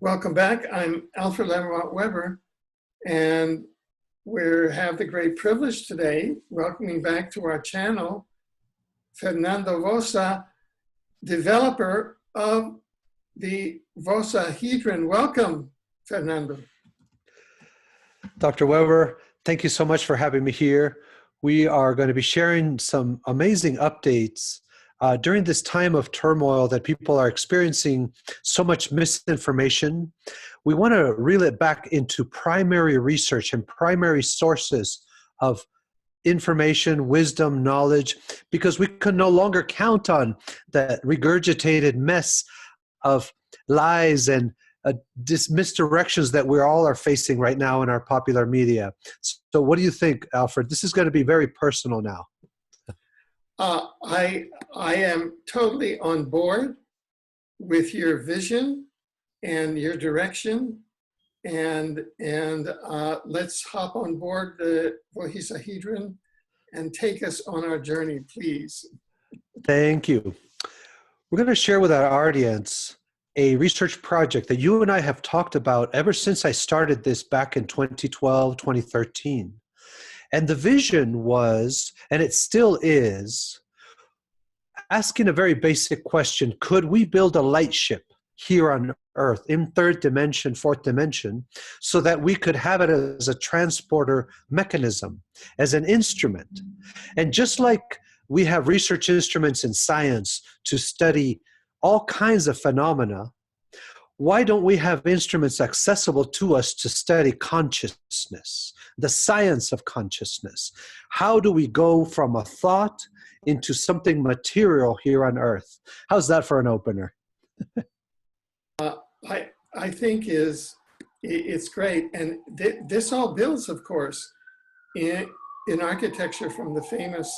Welcome back. I'm Alfred Lamont Weber, and we have the great privilege today welcoming back to our channel Fernando Vossa, developer of the Vossahedron. Welcome, Fernando. Dr. Weber, thank you so much for having me here. We are going to be sharing some amazing updates during this time of turmoil that people are experiencing so much misinformation. We want to reel it back into primary research and primary sources of information, wisdom, knowledge, because we can no longer count on that regurgitated mess of lies and misdirections that we all are facing right now in our popular media. So what do you think, Alfred? This is going to be very personal now. I am totally on board with your vision and your direction, and let's hop on board the Vossahedron and take us on our journey, please. Thank you. We're going to share with our audience a research project that you and I have talked about ever since I started this back in 2012, 2013. And the vision was, and it still is, asking a very basic question: could we build a light ship here on Earth in third dimension, fourth dimension, so that we could have it as a transporter mechanism, as an instrument? And just like we have research instruments in science to study all kinds of phenomena, why don't we have instruments accessible to us to study consciousness, the science of consciousness? How do we go from a thought into something material here on Earth? How's that for an opener? I think it's great, and this all builds, of course, in architecture from the famous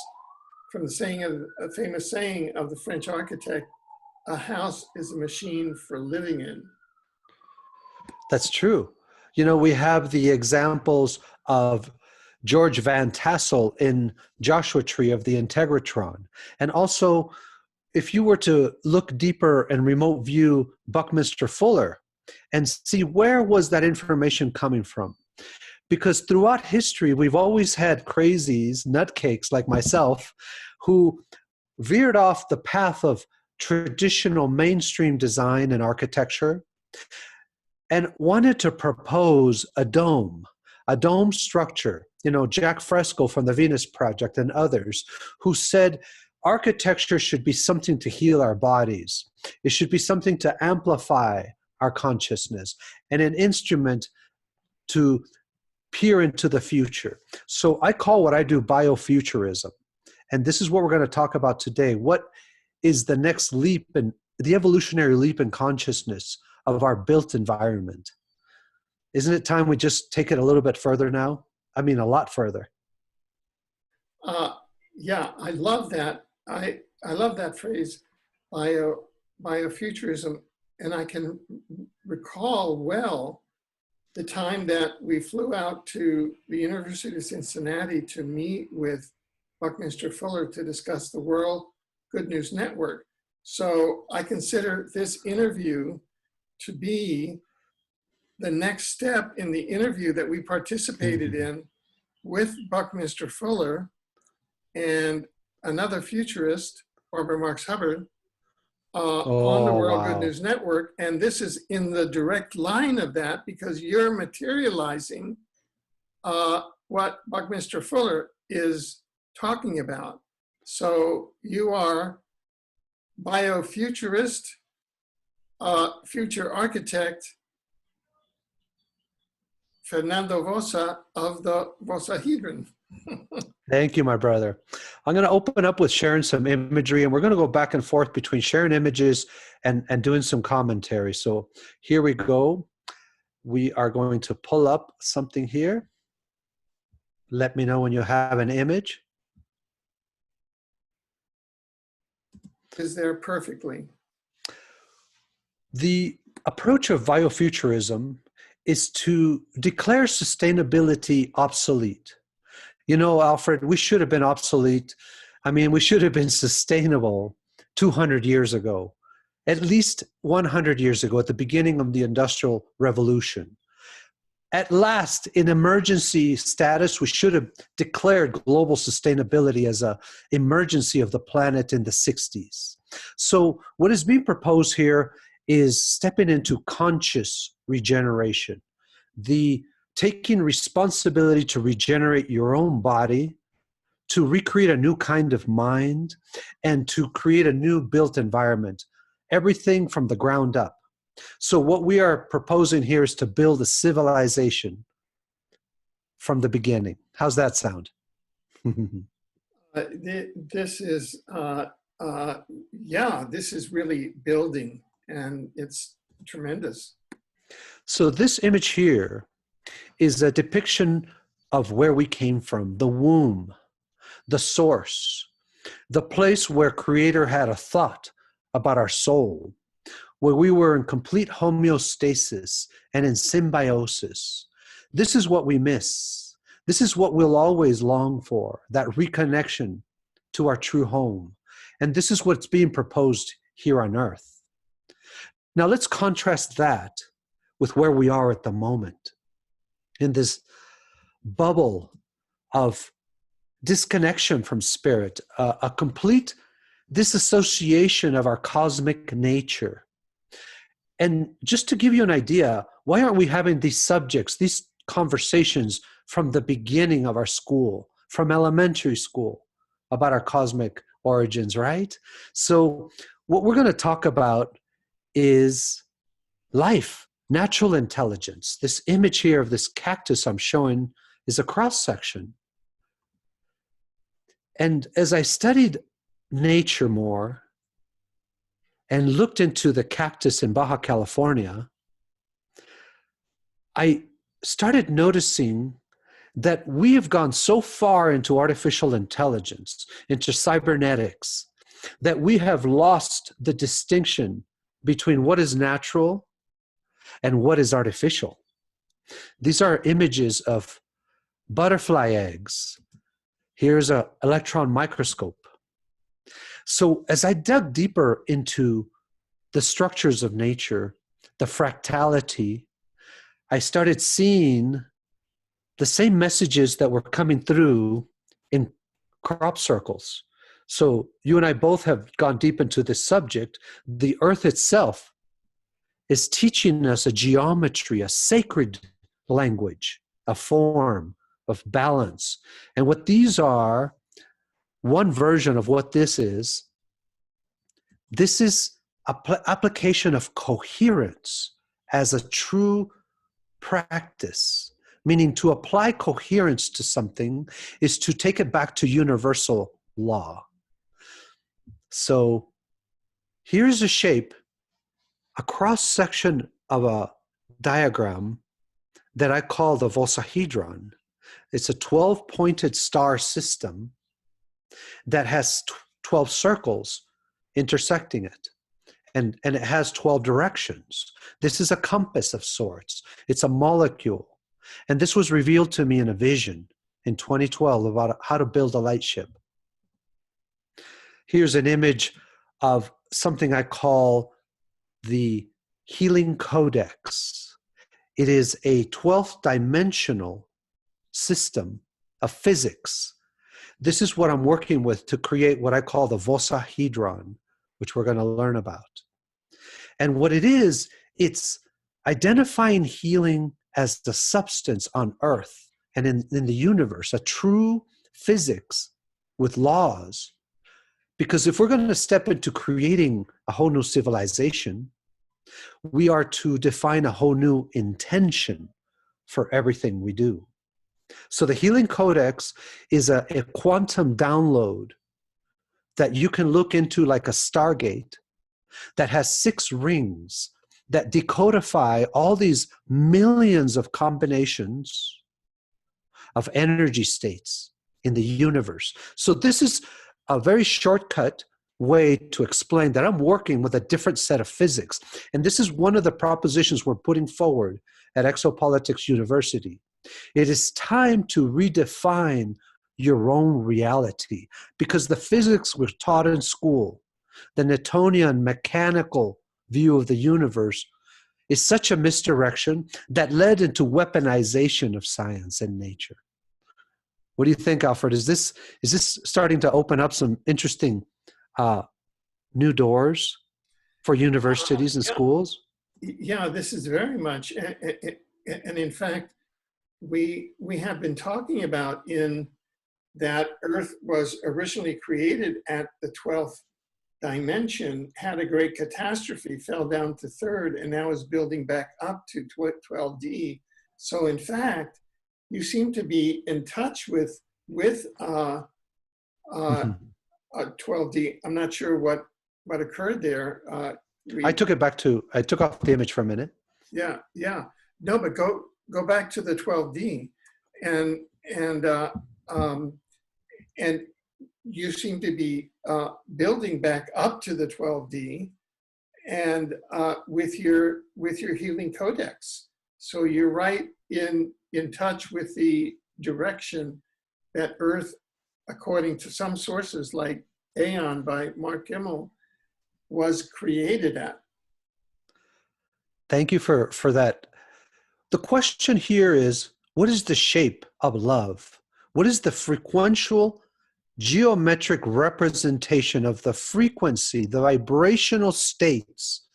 saying of the French architect: "A house is a machine for living in." That's true. You know, we have the examples of George Van Tassel in Joshua Tree of the Integratron. And also, if you were to look deeper and remote view Buckminster Fuller and see where was that information coming from. Because throughout history, we've always had crazies, nutcakes like myself, who veered off the path of traditional mainstream design and architecture and wanted to propose a dome structure. You know, Jack Fresco from the Venus Project and others who said architecture should be something to heal our bodies. It should be something to amplify our consciousness and an instrument to peer into the future. So I call what I do biofuturism. And this is what we're going to talk about today. What is the next leap in the evolutionary leap in consciousness of our built environment? Isn't it time we just take it a little bit further now? I mean, a lot further. Yeah, I love that. I love that phrase, biofuturism. And I can recall well the time that we flew out to the University of Cincinnati to meet with Buckminster Fuller to discuss the World Good News Network. So I consider this interview to be the next step in the interview that we participated in with Buckminster Fuller and another futurist, Barbara Marx Hubbard, on the World Good News Network. And this is in the direct line of that, because you're materializing what Buckminster Fuller is talking about. So you are biofuturist, future architect, Fernando Vossa of the Vossahedron. Thank you, my brother. I'm going to open up with sharing some imagery, and we're going to go back and forth between sharing images and doing some commentary. So here we go. We are going to pull up something here. Let me know when you have an image. Is there perfectly. The approach of biofuturism is to declare sustainability obsolete. You know, Alfred, we should have been obsolete. I mean, we should have been sustainable 200 years ago. at least 100 years ago, at the beginning of the Industrial Revolution. At last, in emergency status, we should have declared global sustainability as an emergency of the planet in the 60s. So what is being proposed here is stepping into conscious regeneration, the taking responsibility to regenerate your own body, to recreate a new kind of mind, and to create a new built environment, everything from the ground up. So what we are proposing here is to build a civilization from the beginning. How's that sound? This is, yeah, this is really building, and it's tremendous. So this image here is a depiction of where we came from, the womb, the source, the place where Creator had a thought about our soul, where we were in complete homeostasis and in symbiosis. This is what we miss. This is what we'll always long for, that reconnection to our true home. And this is what's being proposed here on Earth. Now let's contrast that with where we are at the moment, in this bubble of disconnection from spirit, a complete disassociation of our cosmic nature. And just to give you an idea, why aren't we having these subjects, these conversations from the beginning of our school, from elementary school, about our cosmic origins, right? So what we're going to talk about is life, natural intelligence. This image here of this cactus I'm showing is a cross-section. And as I studied nature more and looked into the cactus in Baja California, I started noticing that we have gone so far into artificial intelligence, into cybernetics, that we have lost the distinction between what is natural and what is artificial. These are images of butterfly eggs. Here's an electron microscope. So as I dug deeper into the structures of nature, the fractality, I started seeing the same messages that were coming through in crop circles. So you and I both have gone deep into this subject. The earth itself is teaching us a geometry, a sacred language, a form of balance. And what these are, one version of what this is application of coherence as a true practice. Meaning to apply coherence to something is to take it back to universal law. So here's a shape, a cross-section of a diagram that I call the Vossahedron. It's a 12-pointed star system that has 12 circles intersecting it. And it has 12 directions. This is a compass of sorts. It's a molecule. And this was revealed to me in a vision in 2012 about how to build a light ship. Here's an image of something I call the healing codex. It is a 12th dimensional system of physics. This is what I'm working with to create what I call the Vossahedron, which we're going to learn about. And what it is, it's identifying healing as the substance on earth and in the universe, a true physics with laws. Because if we're going to step into creating a whole new civilization, we are to define a whole new intention for everything we do. So the Healing Codex is a quantum download that you can look into like a Stargate that has 6 rings that decodify all these millions of combinations of energy states in the universe. So this is a very shortcut way to explain that I'm working with a different set of physics. And this is one of the propositions we're putting forward at Exopolitics University. It is time to redefine your own reality, because the physics we're taught in school, the Newtonian mechanical view of the universe, is such a misdirection that led into weaponization of science and nature. What do you think, Alfred? Is this starting to open up some interesting new doors for universities and Yeah, schools? yeah, this is very much, and in fact, we have been talking about in that Earth was originally created at the 12th dimension, had a great catastrophe, fell down to third, and now is building back up to 12D. So in fact, you seem to be in touch with 12D. I'm not sure what occurred there. I took off the image for a minute. Yeah, yeah. No, but go back to the 12D, and you seem to be building back up to the 12D, and with your healing codex. So you're right in touch with the direction that Earth, according to some sources like Aeon by Mark Kimmel, was created at. Thank you for that. The question here is, what is the shape of love? What is the frequential geometric representation of the frequency, the vibrational states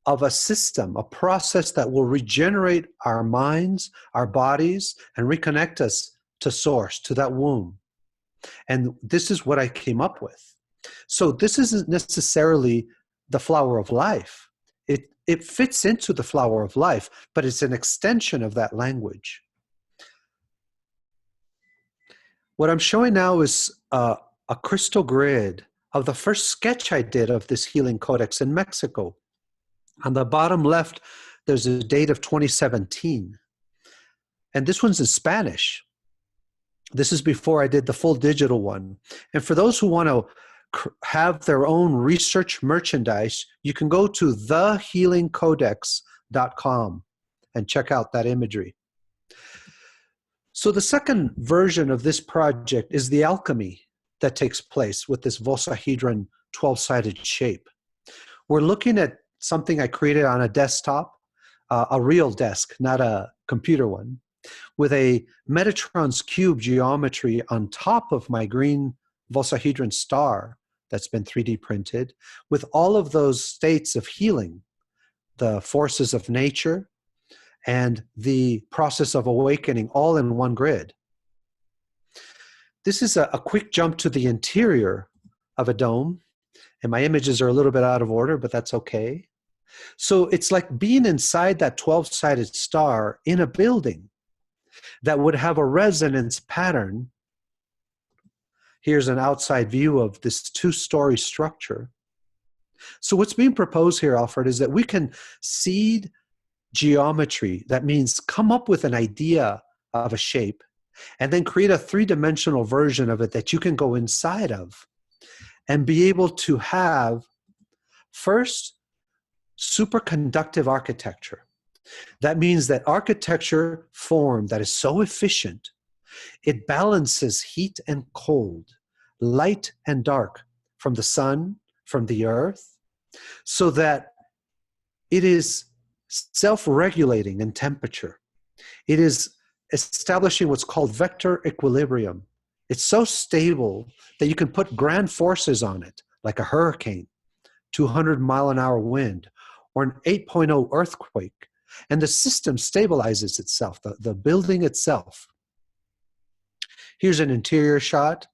of a system, a process that will regenerate our minds, our bodies, and reconnect us to source, to that womb? And this is what I came up with. So this isn't necessarily the flower of life. It fits into the flower of life, but it's an extension of that language. What I'm showing now is a crystal grid of the first sketch I did of this healing codex in Mexico. On the bottom left, there's a date of 2017. And this one's in Spanish. This is before I did the full digital one. And for those who want to have their own research merchandise, you can go to thehealingcodex.com and check out that imagery. So the second version of this project is the alchemy that takes place with this Vossahedron 12-sided shape. We're looking at something I created on a desktop, a real desk, not a computer one, with a Metatron's cube geometry on top of my green Vossahedron star that's been 3D printed, with all of those states of healing, the forces of nature, and the process of awakening all in one grid. This is a quick jump to the interior of a dome, and my images are a little bit out of order, but that's okay. So it's like being inside that 12-sided star in a building that would have a resonance pattern. Here's an outside view of this 2-story structure. So what's being proposed here, Alfred, is that we can seed geometry. That means come up with an idea of a shape and then create a 3-dimensional version of it that you can go inside of and be able to have, first, superconductive architecture. That means that architecture form that is so efficient, it balances heat and cold, light and dark from the sun, from the earth, so that it is self-regulating in temperature. It is establishing what's called vector equilibrium. It's so stable that you can put grand forces on it, like a hurricane, 200-mile-an-hour wind, or an 8.0 earthquake, and the system stabilizes itself, the building itself. Here's an interior shot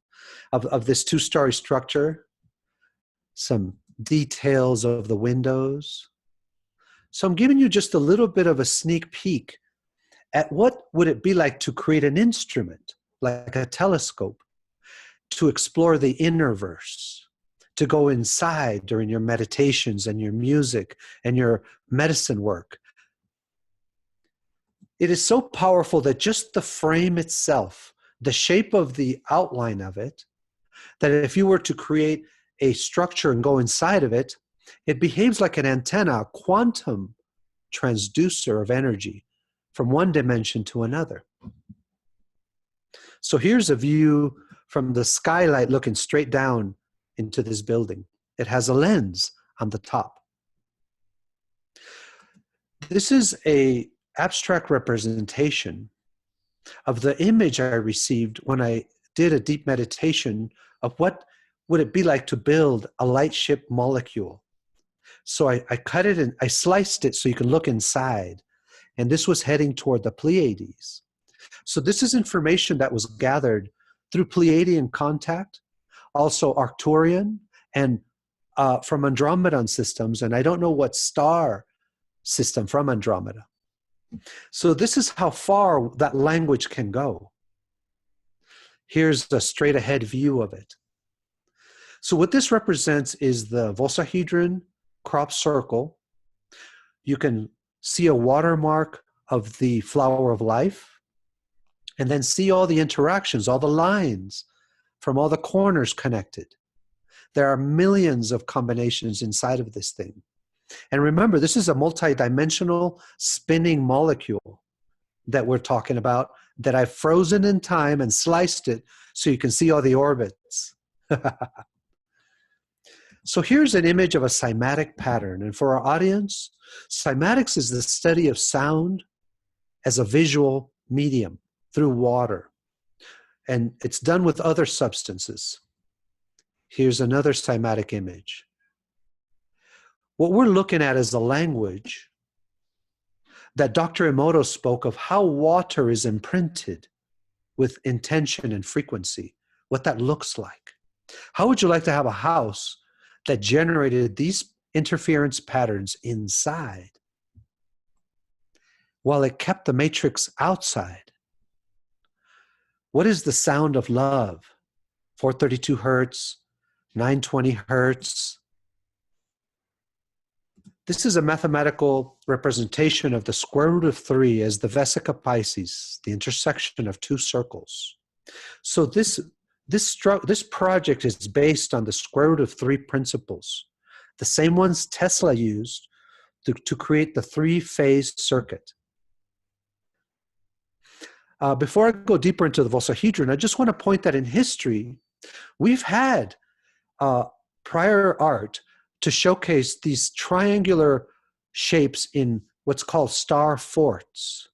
of this 2-story structure, some details of the windows. So I'm giving you just a little bit of a sneak peek at what would it be like to create an instrument, like a telescope, to explore the inner verse, to go inside during your meditations and your music and your medicine work. It is so powerful that just the frame itself, the shape of the outline of it, that if you were to create a structure and go inside of it, it behaves like an antenna, a quantum transducer of energy from one dimension to another. So here's a view from the skylight looking straight down into this building. It has a lens on the top. This is a abstract representation of the image I received when I did a deep meditation of what would it be like to build a light ship molecule. So I cut it and I sliced it so you can look inside. And this was heading toward the Pleiades. So this is information that was gathered through Pleiadian contact, also Arcturian, and from Andromedan systems. And I don't know what star system from Andromeda. So this is how far that language can go. Here's a straight ahead view of it. So what this represents is the Vossahedron crop circle. You can see a watermark of the flower of life, and then see all the interactions, all the lines from all the corners connected. There are millions of combinations inside of this thing. And remember, this is a multidimensional spinning molecule that we're talking about, that I've frozen in time and sliced it so you can see all the orbits. So here's an image of a cymatic pattern. And for our audience, cymatics is the study of sound as a visual medium through water. And it's done with other substances. Here's another cymatic image. What we're looking at is the language that Dr. Emoto spoke of, how water is imprinted with intention and frequency, what that looks like. How would you like to have a house that generated these interference patterns inside while it kept the matrix outside? What is the sound of love? 432 hertz, 920 hertz. This is a mathematical representation of the square root of 3 as the Vesica Pisces, the intersection of two circles. So this project is based on the square root of 3 principles, the same ones Tesla used to create the 3-phase circuit. Before I go deeper into the Vossahedron, I just want to point that in history, we've had prior art to showcase these triangular shapes in what's called star forts.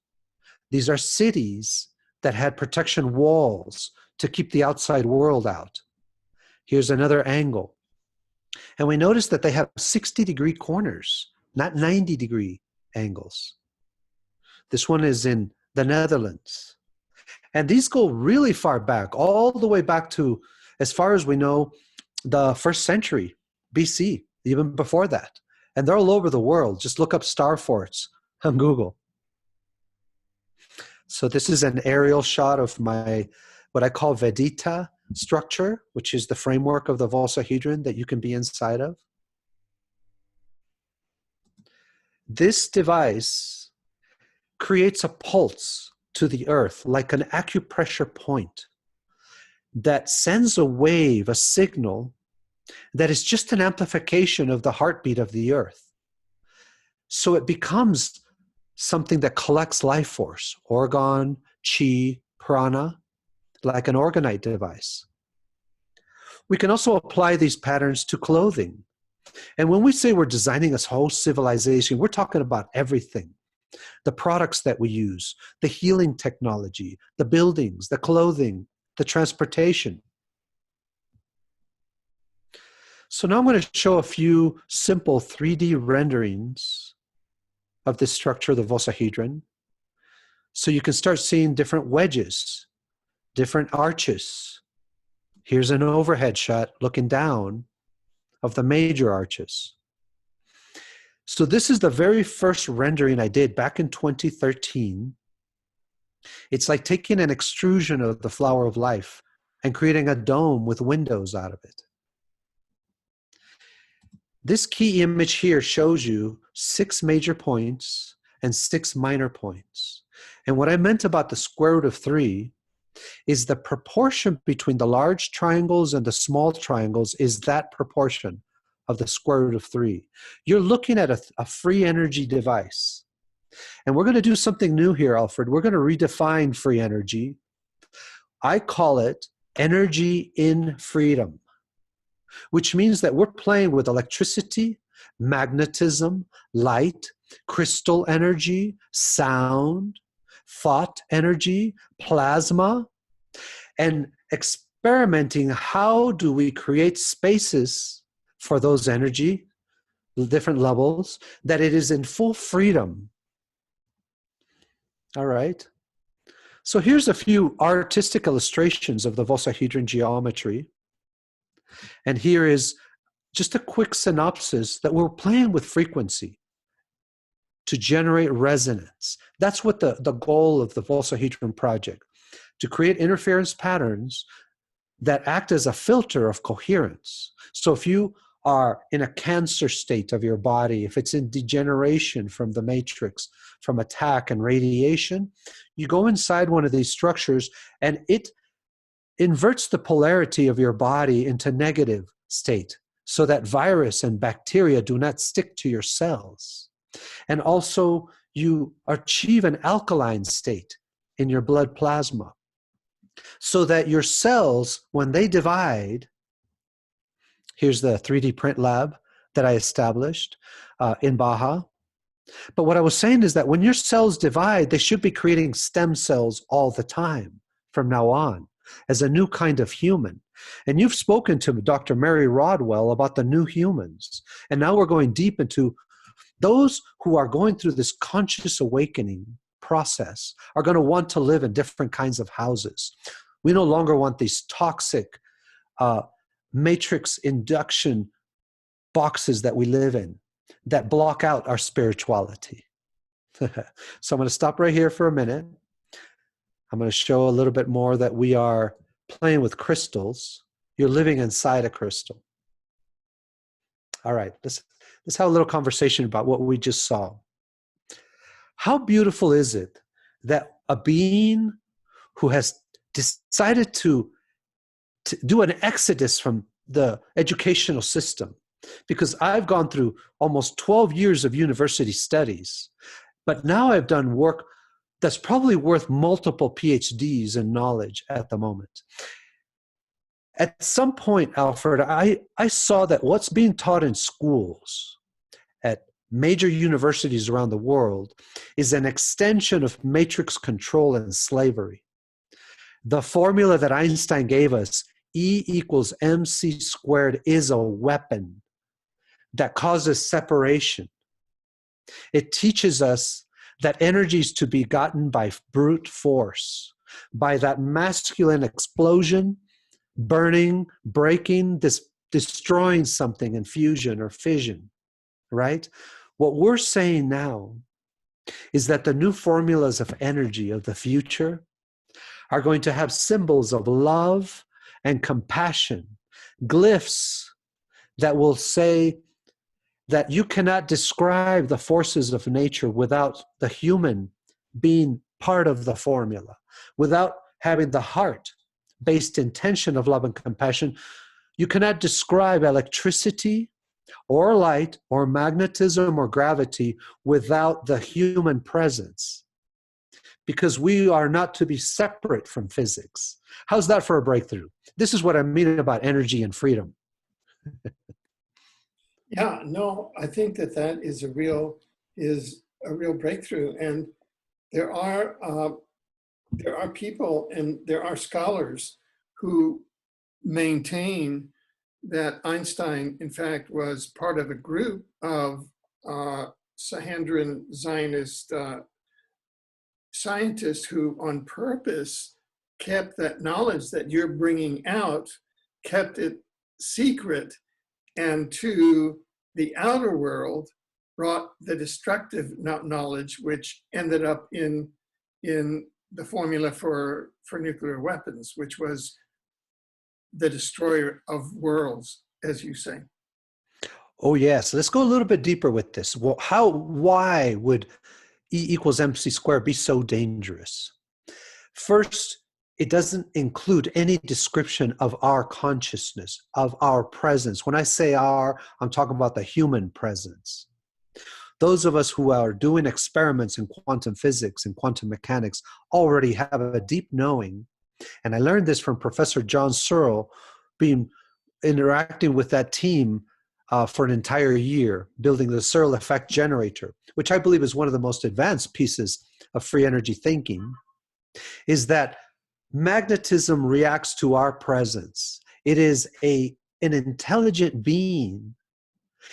These are cities that had protection walls to keep the outside world out. Here's another angle. And we notice that they have 60-degree corners, not 90-degree angles. This one is in the Netherlands. And these go really far back, all the way back to, as far as we know, the 1st century BC, even before that. And they're all over the world. Just look up star forts on Google. So this is an aerial shot of my, what I call Vedita structure, which is the framework of the Vossahedron that you can be inside of. This device creates a pulse to the earth, like an acupressure point, that sends a wave, a signal, that is just an amplification of the heartbeat of the earth. So it becomes something that collects life force, orgone, chi, prana, like an orgonite device. We can also apply these patterns to clothing. And when we say we're designing a whole civilization, we're talking about everything. The products that we use, the healing technology, the buildings, the clothing, the transportation. So now I'm going to show a few simple 3D renderings of this structure, the Vossahedron. So you can start seeing different wedges, different arches. Here's an overhead shot looking down of the major arches. So this is the very first rendering I did back in 2013. It's like taking an extrusion of the flower of life and creating a dome with windows out of it. This key image here shows you 6 major points and 6 minor points. And what I meant about the square root of 3 is the proportion between the large triangles and the small triangles is that proportion of the square root of 3. You're looking at a free energy device. And we're going to do something new here, Alfred. We're going to redefine free energy. I call it energy in freedom. which means that we're playing with electricity, magnetism, light, crystal energy, sound, thought energy, plasma, and experimenting how do we create spaces for those energy, different levels, that it is in full freedom. All right. So here's a few artistic illustrations of the Vossahedron geometry. And here is just a quick synopsis that we're playing with frequency to generate resonance. That's what the goal of the Vossahedron project, to create interference patterns that act as a filter of coherence. So if you are in a cancer state of your body, if it's in degeneration from the matrix, from attack and radiation, you go inside one of these structures and it inverts the polarity of your body into negative state so that virus and bacteria do not stick to your cells. And also you achieve an alkaline state in your blood plasma so that your cells, when they divide, here's the 3D print lab that I established in Baja. But what I was saying is that when your cells divide, they should be creating stem cells all the time from now on as a new kind of human. And you've spoken to Dr. Mary Rodwell about the new humans. And now we're going deep into those who are going through this conscious awakening process are going to want to live in different kinds of houses. We no longer want these toxic matrix induction boxes that we live in that block out our spirituality. So I'm going to stop right here for a minute. I'm going to show a little bit more that we are playing with crystals. You're living inside a crystal. All right, let's have a little conversation about what we just saw. How beautiful is it that a being who has decided to do an exodus from the educational system, because I've gone through almost 12 years of university studies, but now I've done work that's probably worth multiple PhDs in knowledge at the moment. At some point, Alfred, I saw that what's being taught in schools at major universities around the world is an extension of matrix control and slavery. The formula that Einstein gave us, E equals mc squared, is a weapon that causes separation. It teaches us that energy is to be gotten by brute force, by that masculine explosion, burning, breaking, destroying something in fusion or fission, right? What we're saying now is that the new formulas of energy of the future are going to have symbols of love and compassion, glyphs that will say that you cannot describe the forces of nature without the human being part of the formula, without having the heart-based intention of love and compassion. You cannot describe electricity or light or magnetism or gravity without the human presence, because we are not to be separate from physics. How's that for a breakthrough? This is what I mean about energy and freedom. Yeah, no, I think that is a real breakthrough, and there are people and there are scholars who maintain that Einstein, in fact, was part of a group of Sahandran Zionist scientists who, on purpose, kept that knowledge that you're bringing out, kept it secret, and to the outer world brought the destructive knowledge, which ended up in the formula for nuclear weapons, which was the destroyer of worlds, as you say. Oh yes, let's go a little bit deeper with this. Well, why would E equals mc squared be so dangerous? First, it doesn't include any description of our consciousness, of our presence. When I say our, I'm talking about the human presence. Those of us who are doing experiments in quantum physics and quantum mechanics already have a deep knowing. And I learned this from Professor John Searle, being interacting with that team for an entire year, building the Searle effect generator, which I believe is one of the most advanced pieces of free energy thinking, is that magnetism reacts to our presence. It is an intelligent being.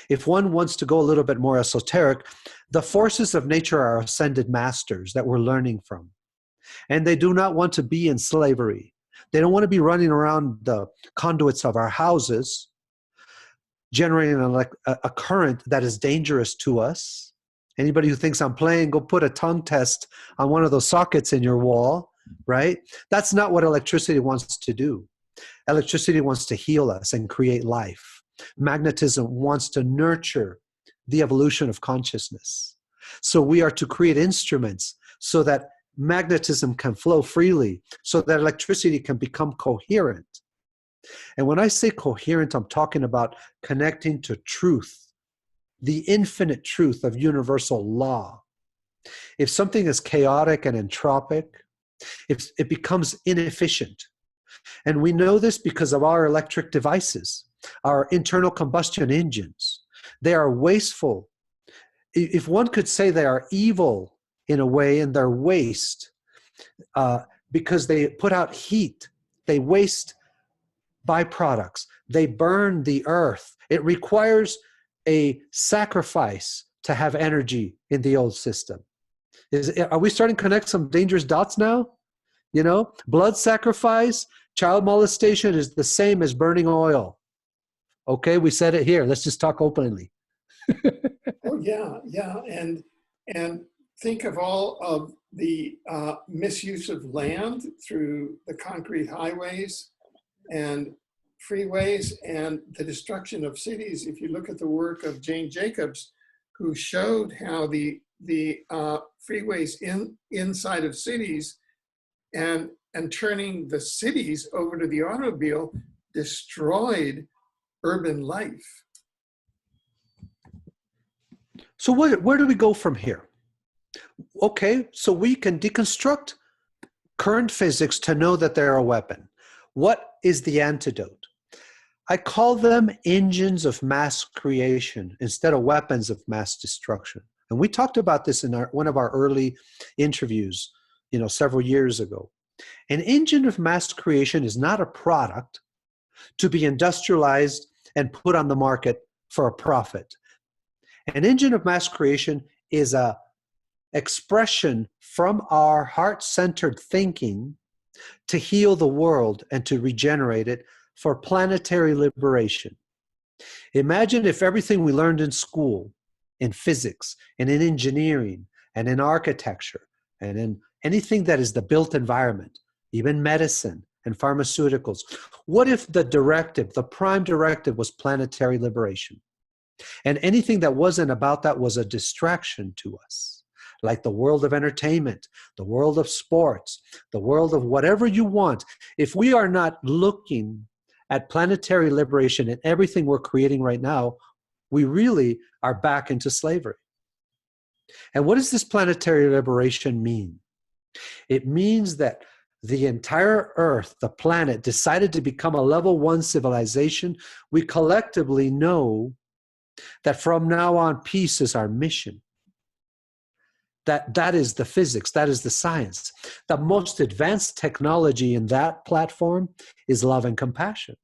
If one wants to go a little bit more esoteric, the forces of nature are ascended masters that we're learning from. And they do not want to be in slavery. They don't want to be running around the conduits of our houses, generating a current that is dangerous to us. Anybody who thinks I'm playing, go put a tongue test on one of those sockets in your wall, right? That's not what electricity wants to do. Electricity wants to heal us and create life. Magnetism wants to nurture the evolution of consciousness. So we are to create instruments so that magnetism can flow freely, so that electricity can become coherent. And when I say coherent, I'm talking about connecting to truth, the infinite truth of universal law. If something is chaotic and entropic, it becomes inefficient. And we know this because of our electric devices, our internal combustion engines. They are wasteful. If one could say they are evil in a way, in their waste, because they put out heat, they waste byproducts, they burn the earth. It requires a sacrifice to have energy in the old system. Are we starting to connect some dangerous dots now? You know, blood sacrifice, child molestation is the same as burning oil. Okay, we said it here. Let's just talk openly. Oh yeah, yeah, and think of all of the misuse of land through the concrete highways and freeways and the destruction of cities. If you look at the work of Jane Jacobs, who showed how the freeways inside of cities and turning the cities over to the automobile destroyed urban life. So where do we go from here? Okay, so we can deconstruct current physics to know that they're a weapon. What is the antidote? I call them engines of mass creation instead of weapons of mass destruction. And we talked about this in one of our early interviews, several years ago. An engine of mass creation is not a product to be industrialized and put on the market for a profit. An engine of mass creation is an expression from our heart-centered thinking to heal the world and to regenerate it for planetary liberation. Imagine if everything we learned in school, in physics, and in engineering, and in architecture, and in anything that is the built environment, even medicine and pharmaceuticals, what if the prime directive was planetary liberation? And anything that wasn't about that was a distraction to us, like the world of entertainment, the world of sports, the world of whatever you want. If we are not looking at planetary liberation in everything we're creating right now, we really are back into slavery. And what does this planetary liberation mean? It means that the entire Earth, the planet, decided to become a level 1 civilization. We collectively know that from now on, peace is our mission. That is the physics, that is the science. The most advanced technology in that platform is love and compassion.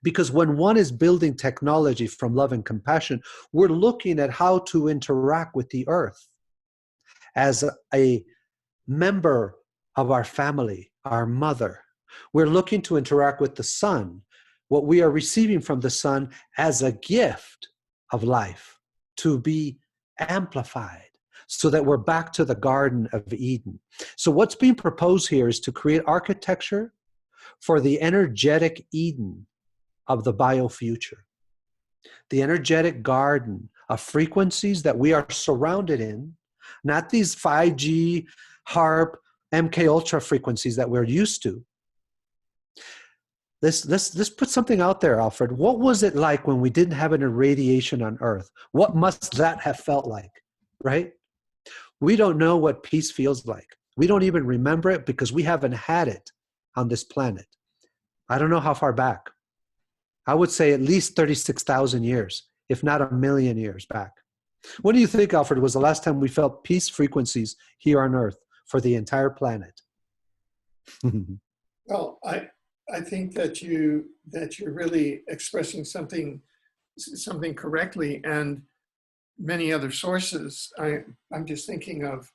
Because when one is building technology from love and compassion, we're looking at how to interact with the earth as a member of our family, our mother. We're looking to interact with the sun, what we are receiving from the sun as a gift of life to be amplified so that we're back to the Garden of Eden. So what's being proposed here is to create architecture for the energetic Eden of the biofuture, the energetic garden of frequencies that we are surrounded in, not these 5G, HARP, MK Ultra frequencies that we're used to. Let's put something out there, Alfred. What was it like when we didn't have an irradiation on Earth? What must that have felt like, right? We don't know what peace feels like. We don't even remember it because we haven't had it on this planet. I don't know how far back. I would say at least 36,000 years, if not a million years back. When do you think, Alfred, was the last time we felt peace frequencies here on Earth for the entire planet? Well, I think that you're really expressing something correctly, and many other sources. I'm just thinking of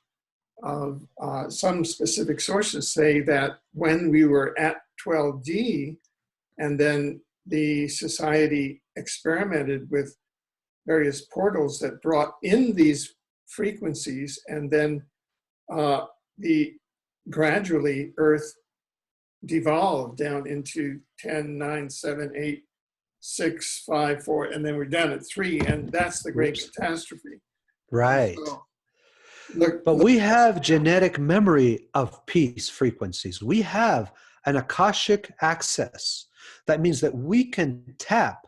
some specific sources say that when we were at 12D, and then the society experimented with various portals that brought in these frequencies, and then gradually Earth devolved down into 10, 9, 7, 8, 6, 5, 4, and then we're down at 3, and that's the great catastrophe. Right. So, but we have genetic memory of peace frequencies. We have an Akashic access. That means that we can tap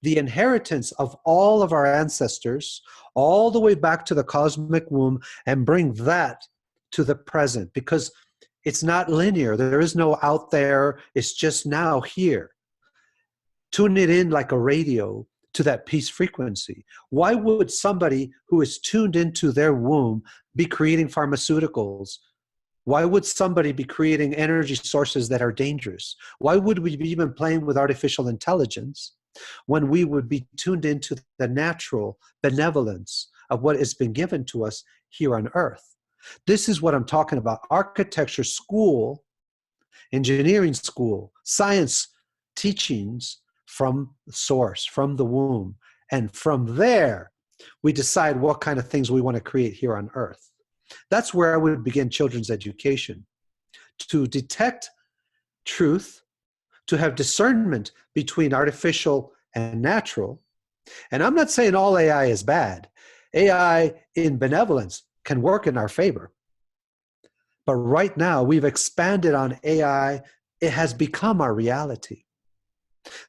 the inheritance of all of our ancestors all the way back to the cosmic womb and bring that to the present, because it's not linear. There is no out there. It's just now here. Tune it in like a radio to that peace frequency. Why would somebody who is tuned into their womb be creating pharmaceuticals? Why would somebody be creating energy sources that are dangerous? Why would we be even playing with artificial intelligence when we would be tuned into the natural benevolence of what has been given to us here on Earth? This is what I'm talking about. Architecture school, engineering school, science teachings from the source, from the womb. And from there, we decide what kind of things we want to create here on Earth. That's where I would begin children's education, to detect truth, to have discernment between artificial and natural. And I'm not saying all AI is bad. AI in benevolence can work in our favor. But right now, we've expanded on AI. It has become our reality.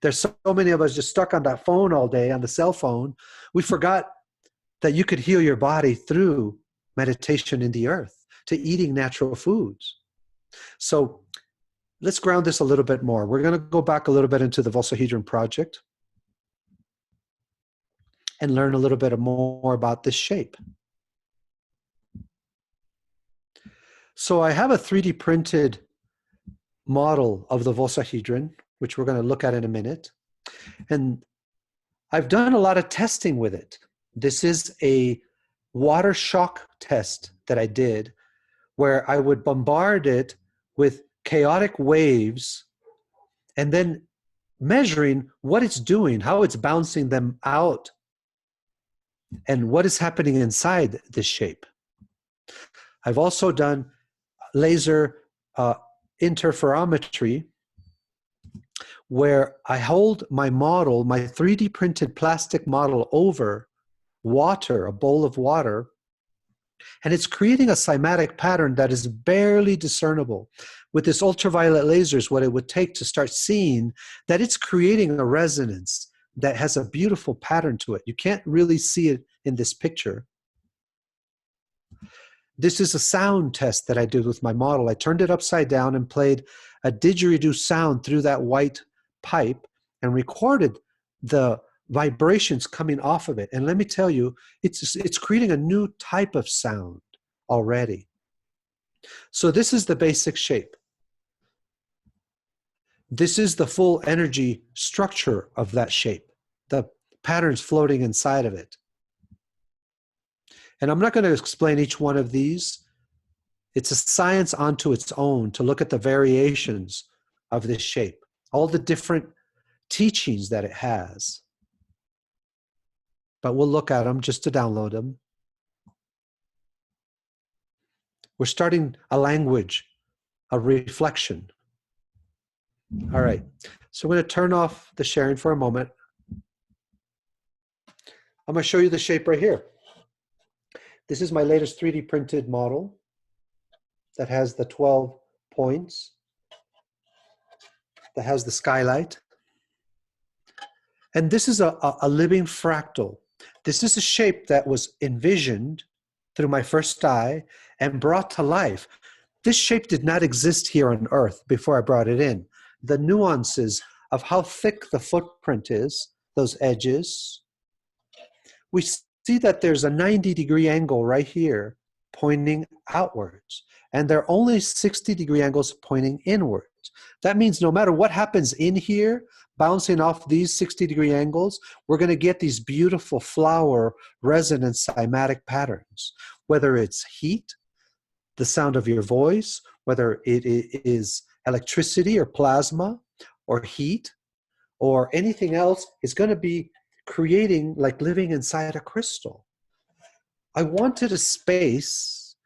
There's so many of us just stuck on that phone all day, on the cell phone. We forgot that you could heal your body through meditation in the earth, to eating natural foods. So let's ground this a little bit more. We're going to go back a little bit into the Vossahedron project and learn a little bit more about this shape. So I have a 3D printed model of the Vossahedron, which we're going to look at in a minute. And I've done a lot of testing with it. This is a water shock test that I did, where I would bombard it with chaotic waves and then measuring what it's doing, how it's bouncing them out, and what is happening inside this shape. I've also done laser interferometry, where I hold my model, my 3D printed plastic model, over water, a bowl of water, and it's creating a cymatic pattern that is barely discernible. With this ultraviolet lasers, what it would take to start seeing that it's creating a resonance that has a beautiful pattern to it. You can't really see it in this picture. This is a sound test that I did with my model. I turned it upside down and played a didgeridoo sound through that white pipe and recorded the vibrations coming off of it. And let me tell you, it's creating a new type of sound already. So this is the basic shape. This is the full energy structure of that shape, the patterns floating inside of it. And I'm not going to explain each one of these. It's a science unto its own to look at the variations of this shape, all the different teachings that it has. But we'll look at them just to download them. We're starting a language, a reflection. All right, so I'm going to turn off the sharing for a moment. I'm going to show you the shape right here. This is my latest 3D printed model that has the 12 points, that has the skylight. And this is a living fractal. This is a shape that was envisioned through my first eye and brought to life. This shape did not exist here on Earth before I brought it in. The nuances of how thick the footprint is, those edges, we see that there's a 90-degree angle right here pointing outwards. And there are only 60-degree angles pointing inwards. That means no matter what happens in here, bouncing off these 60-degree angles, we're going to get these beautiful flower resonance cymatic patterns, whether it's heat, the sound of your voice, whether it is electricity or plasma or heat or anything else, is going to be creating like living inside a crystal. I wanted a space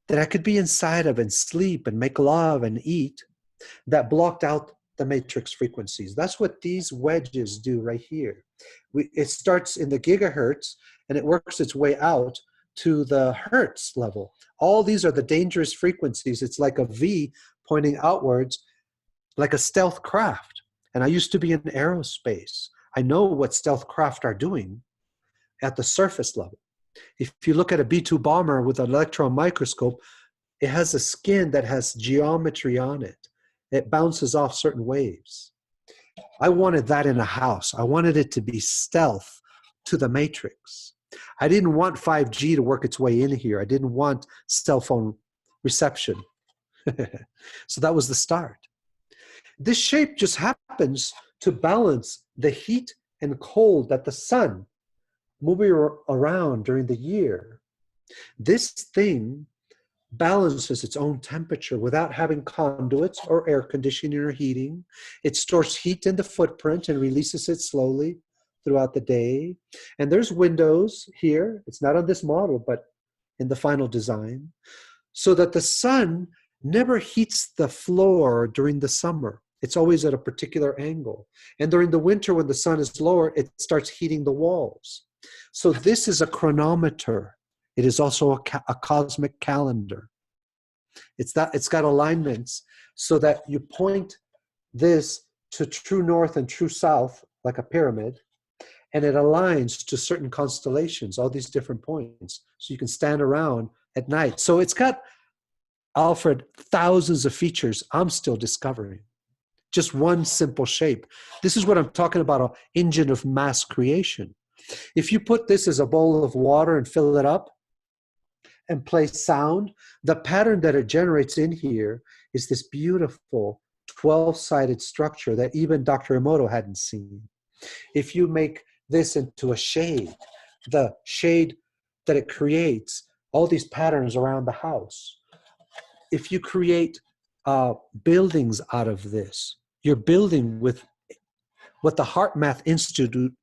that I could be inside of and sleep and make love and eat that blocked out the matrix frequencies. That's what these wedges do right here. It starts in the gigahertz and it works its way out to the hertz level. All these are the dangerous frequencies. It's like a V pointing outwards, like a stealth craft. And I used to be in aerospace. I know what stealth craft are doing at the surface level. If you look at a B-2 bomber with an electron microscope, it has a skin that has geometry on it. It bounces off certain waves. I wanted that in a house. I wanted it to be stealth to the matrix. I didn't want 5G to work its way in here. I didn't want cell phone reception. So that was the start. This shape just happens to balance the heat and cold that the sun moving around during the year. This thing balances its own temperature without having conduits or air conditioning or heating. It stores heat in the footprint and releases it slowly throughout the day. And there's windows here. It's not on this model, but in the final design, so that the sun never heats the floor during the summer. It's always at a particular angle. And during the winter, when the sun is lower, it starts heating the walls. So this is a chronometer. It is also a cosmic calendar. It's got alignments so that you point this to true north and true south, like a pyramid, and it aligns to certain constellations, all these different points. So you can stand around at night. So it's got, Alfred, thousands of features I'm still discovering. Just one simple shape. This is what I'm talking about, an engine of mass creation. If you put this as a bowl of water and fill it up and play sound, the pattern that it generates in here is this beautiful 12-sided structure that even Dr. Emoto hadn't seen. If you make this into a shade, the shade that it creates, all these patterns around the house. If you create buildings out of this, you're building with what the Heart Math Institute,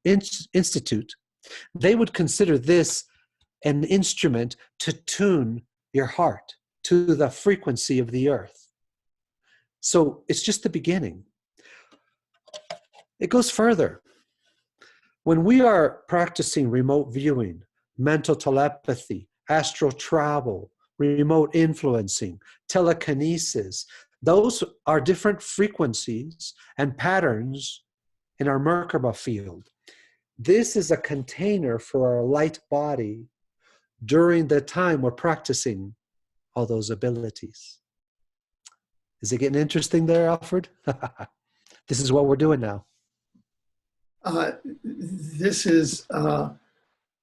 they would consider this an instrument to tune your heart to the frequency of the earth. So it's just the beginning. It goes further. When we are practicing remote viewing, mental telepathy, astral travel, remote influencing, telekinesis, those are different frequencies and patterns in our Merkaba field. This is a container for our light body during the time we're practicing all those abilities. Is it getting interesting there, Alfred? This is what we're doing now. This is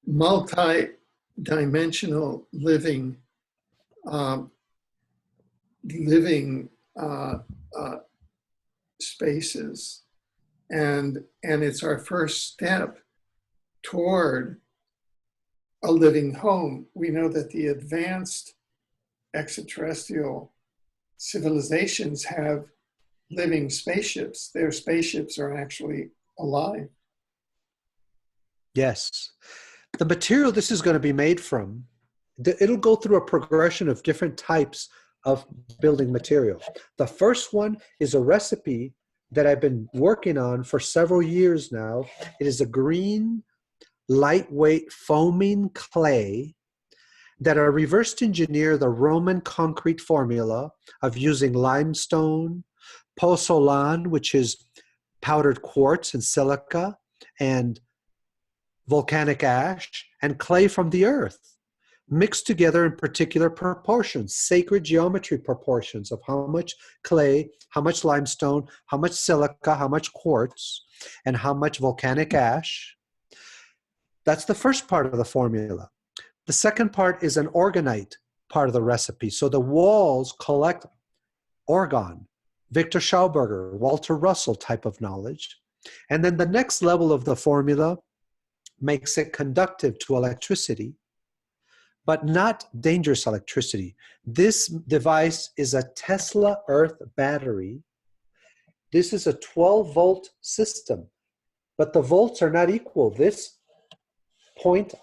multi-dimensional living spaces, and it's our first step toward a living home. We know that the advanced extraterrestrial civilizations have living spaceships. Their spaceships are actually alive. Yes. The material this is going to be made from, it'll go through a progression of different types of building material. The first one is a recipe that I've been working on for several years now. It is a green, lightweight foaming clay that I reversed engineer the Roman concrete formula of using limestone, pozzolan, which is powdered quartz and silica, and volcanic ash, and clay from the earth. mixed together in particular proportions, sacred geometry proportions of how much clay, how much limestone, how much silica, how much quartz, and how much volcanic ash. That's the first part of the formula. The second part is an orgonite part of the recipe. So the walls collect orgone, Victor Schauberger, Walter Russell type of knowledge. And then the next level of the formula makes it conductive to electricity, but not dangerous electricity. This device is a Tesla Earth battery. This is a 12-volt system, but the volts are not equal. This point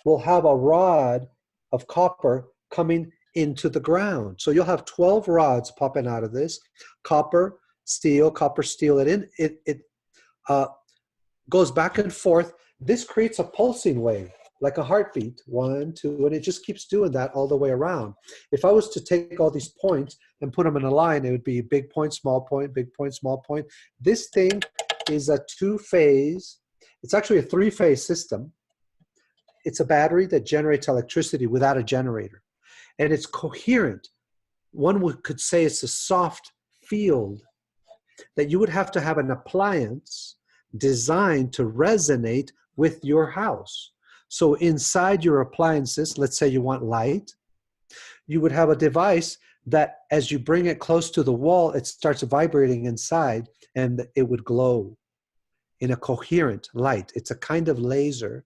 will have a rod of copper coming into the ground. So you'll have 12 rods popping out of this, copper, steel, and it goes back and forth. This creates a pulsing wave, like a heartbeat, 1, 2, and it just keeps doing that all the way around. If I was to take all these points and put them in a line, it would be big point, small point, big point, small point. This thing is a 2-phase, it's actually a 3-phase system. It's a battery that generates electricity without a generator. And it's coherent. One could say it's a soft field that you would have to have an appliance designed to resonate with your house. So inside your appliances, let's say you want light, you would have a device that as you bring it close to the wall, it starts vibrating inside and it would glow in a coherent light. It's a kind of laser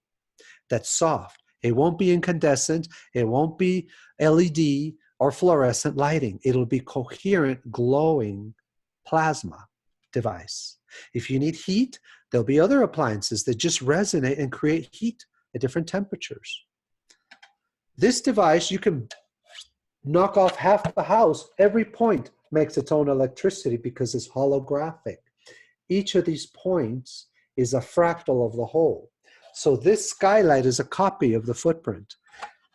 that's soft. It won't be incandescent. It won't be LED or fluorescent lighting. It'll be coherent, glowing plasma device. If you need heat, there'll be other appliances that just resonate and create heat at different temperatures. This device, you can knock off half the house. Every point makes its own electricity because it's holographic. Each of these points is a fractal of the whole. So this skylight is a copy of the footprint.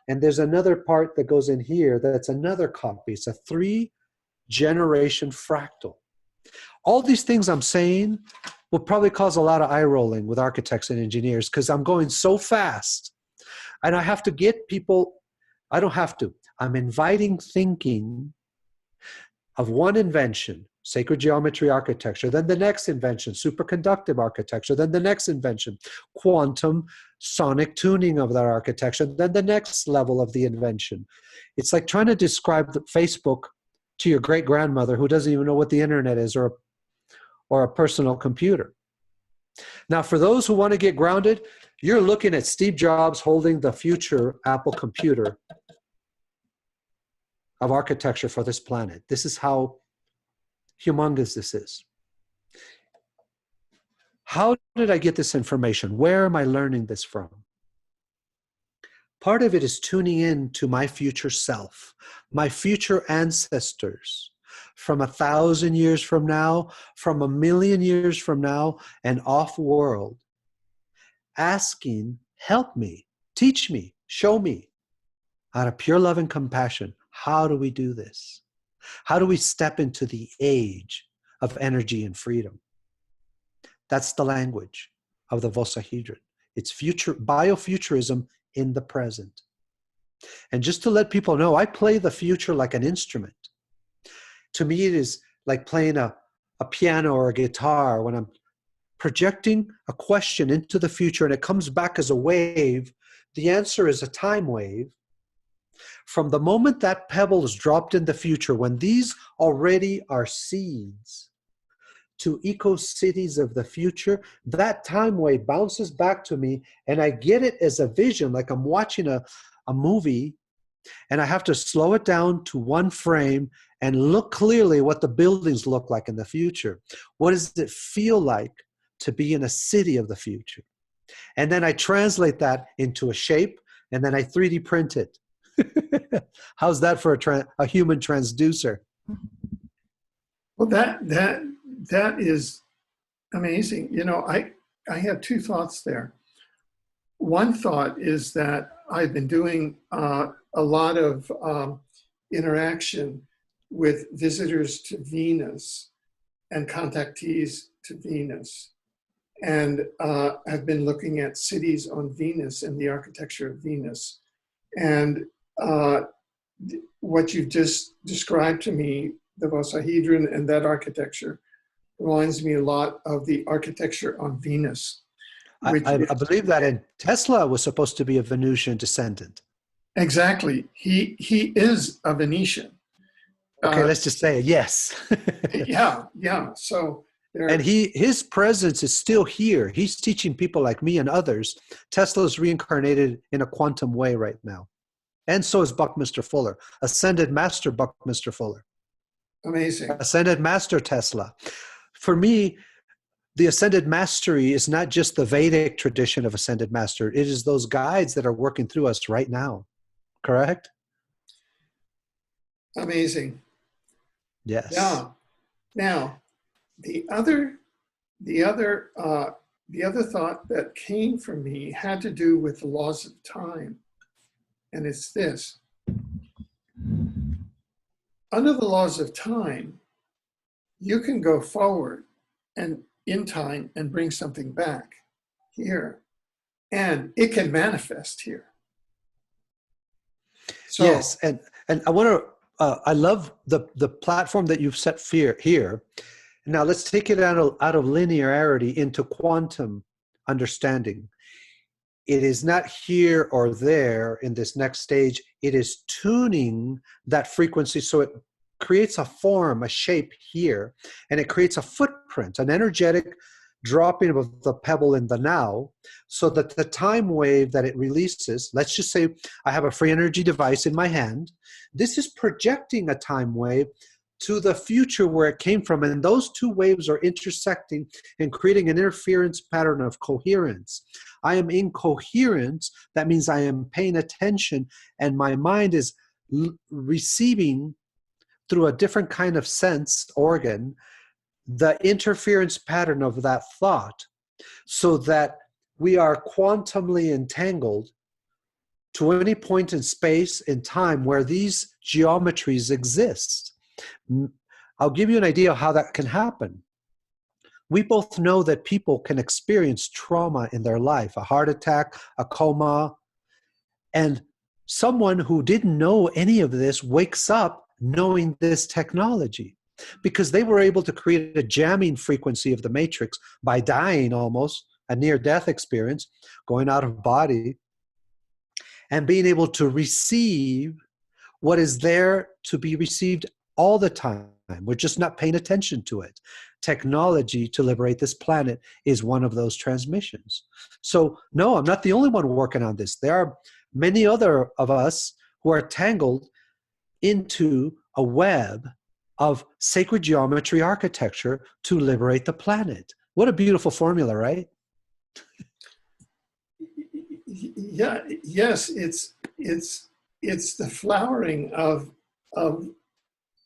And there's another part that goes in here that's another copy. It's a 3-generation fractal. All these things I'm saying will probably cause a lot of eye rolling with architects and engineers because I'm going so fast. And I have to get people, I don't have to, I'm inviting thinking of one invention, sacred geometry architecture, then the next invention, superconductive architecture, then the next invention, quantum sonic tuning of that architecture, then the next level of the invention. It's like trying to describe Facebook to your great-grandmother who doesn't even know what the internet is or a personal computer. Now, for those who want to get grounded, you're looking at Steve Jobs holding the future Apple computer of architecture for this planet. This is how humongous this is. How did I get this information? Where am I learning this from? Part of it is tuning in to my future self, my future ancestors from 1,000 years from now, from 1,000,000 years from now, and off-world, asking, help me, teach me, show me, out of pure love and compassion, how do we do this? How do we step into the age of energy and freedom? That's the language of the Vossahedron. It's future biofuturism in the present. And just to let people know, I play the future like an instrument. To me, it is like playing a piano or a guitar. When I'm projecting a question into the future and it comes back as a wave, the answer is a time wave. From the moment that pebble is dropped in the future, when these already are seeds to eco-cities of the future, that time wave bounces back to me and I get it as a vision, like I'm watching a movie, and I have to slow it down to one frame and look clearly what the buildings look like in the future. What does it feel like to be in a city of the future? And then I translate that into a shape, and then I 3D print it. How's that for a human transducer? Well, that is amazing. You know, I have 2 thoughts there. One thought is that I've been doing a lot of interaction with visitors to Venus and contactees to Venus, and I've been looking at cities on Venus and the architecture of Venus. And what you've just described to me, the Vossahedron and that architecture, reminds me a lot of the architecture on Venus, which I is, believe that in Tesla was supposed to be a Venusian descendant. exactly, he is a Venetian. Okay, let's just say yes. Yeah. So And his presence is still here. He's teaching people like me and others. Tesla's reincarnated in a quantum way right now. And so is Buckminster Fuller, Ascended Master Buckminster Fuller, amazing. Ascended Master Tesla. For me, the Ascended Mastery is not just the Vedic tradition of Ascended Master. It is those guides that are working through us right now. Correct? Amazing. Yes. Yeah. Now, the other thought that came from me had to do with the laws of time. And it's this. Under the laws of time, you can go forward and in time and bring something back here. And it can manifest here. So, yes, and I want to. I love the platform that you've set here. Now let's take it out of linearity into quantum understanding. It is not here or there in this next stage. It is tuning that frequency so it creates a form, a shape here, and it creates a footprint, an energetic dropping of the pebble in the now, so that the time wave that it releases, let's just say I have a free energy device in my hand, this is projecting a time wave to the future where it came from, and those two waves are intersecting and creating an interference pattern of coherence. I am in coherence, that means I am paying attention, and my mind is receiving through a different kind of sense organ the interference pattern of that thought, so that we are quantumly entangled to any point in space and time where these geometries exist. I'll give you an idea of how that can happen. We both know that people can experience trauma in their life, a heart attack, a coma, and someone who didn't know any of this wakes up knowing this technology, because they were able to create a jamming frequency of the matrix by dying almost, a near-death experience, going out of body, and being able to receive what is there to be received all the time. We're just not paying attention to it. Technology to liberate this planet is one of those transmissions. So no, I'm not the only one working on this. There are many other of us who are tangled into a web of sacred geometry architecture to liberate the planet. What a beautiful formula, right? yeah, yes, it's the flowering of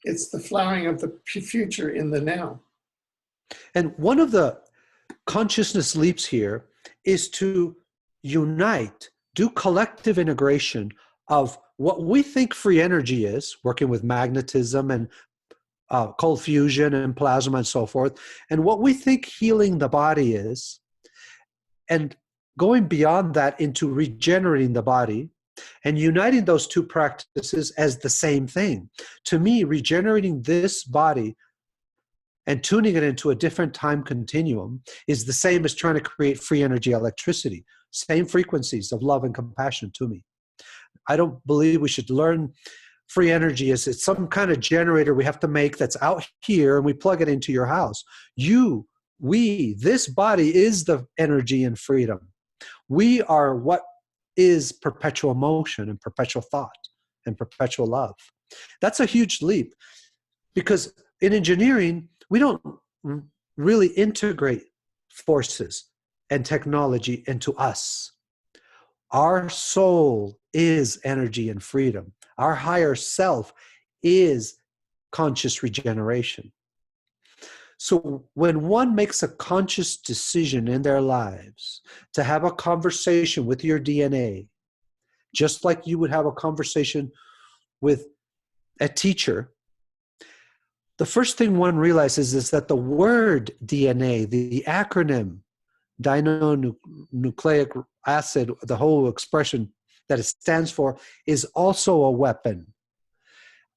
it's the flowering of the future in the now. And one of the consciousness leaps here is to unite, do collective integration of what we think free energy is, working with magnetism and cold fusion and plasma and so forth, and what we think healing the body is, and going beyond that into regenerating the body and uniting those two practices as the same thing. To me, regenerating this body and tuning it into a different time continuum is the same as trying to create free energy electricity, same frequencies of love and compassion to me. I don't believe we should learn free energy as it's some kind of generator we have to make that's out here and we plug it into your house. This body is the energy and freedom. We are what is perpetual motion and perpetual thought and perpetual love. That's a huge leap, because in engineering, we don't really integrate forces and technology into us. Our soul is energy and freedom. Our higher self is conscious regeneration. So when one makes a conscious decision in their lives to have a conversation with your DNA, just like you would have a conversation with a teacher, the first thing one realizes is that the word DNA, the acronym, dinucleic acid, the whole expression that it stands for, is also a weapon.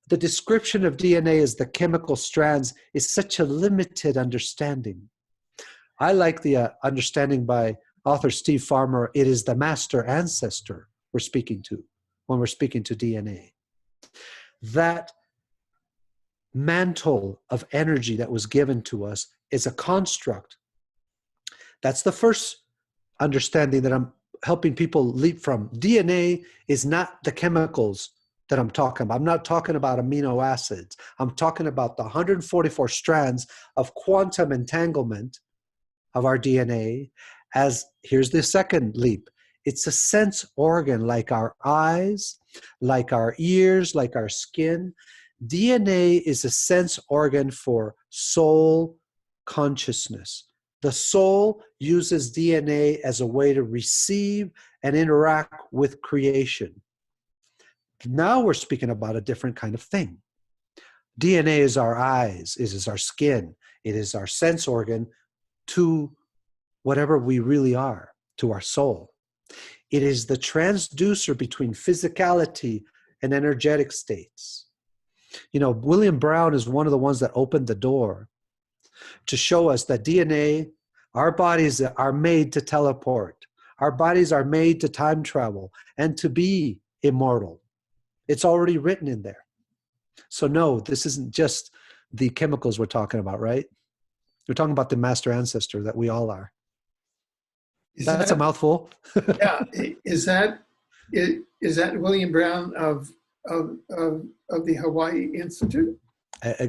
The description of DNA as the chemical strands is such a limited understanding. I like the understanding by author Steve Farmer, it is the master ancestor we're speaking to when we're speaking to DNA. That mantle of energy that was given to us is a construct. That's the first understanding that I'm helping people leap from. DNA is not the chemicals that I'm talking about. I'm not talking about amino acids. I'm talking about the 144 strands of quantum entanglement of our DNA. As here's the second leap. It's a sense organ like our eyes, like our ears, like our skin. DNA is a sense organ for soul consciousness. The soul uses DNA as a way to receive and interact with creation. Now we're speaking about a different kind of thing. DNA is our eyes, it is our skin, it is our sense organ to whatever we really are, to our soul. It is the transducer between physicality and energetic states. You know, William Brown is one of the ones that opened the door to show us that DNA, our bodies are made to teleport. Our bodies are made to time travel and to be immortal. It's already written in there. So no, this isn't just the chemicals we're talking about, right? We're talking about the master ancestor that we all are. That's a mouthful. Yeah, is that William Brown of the Hawaii Institute?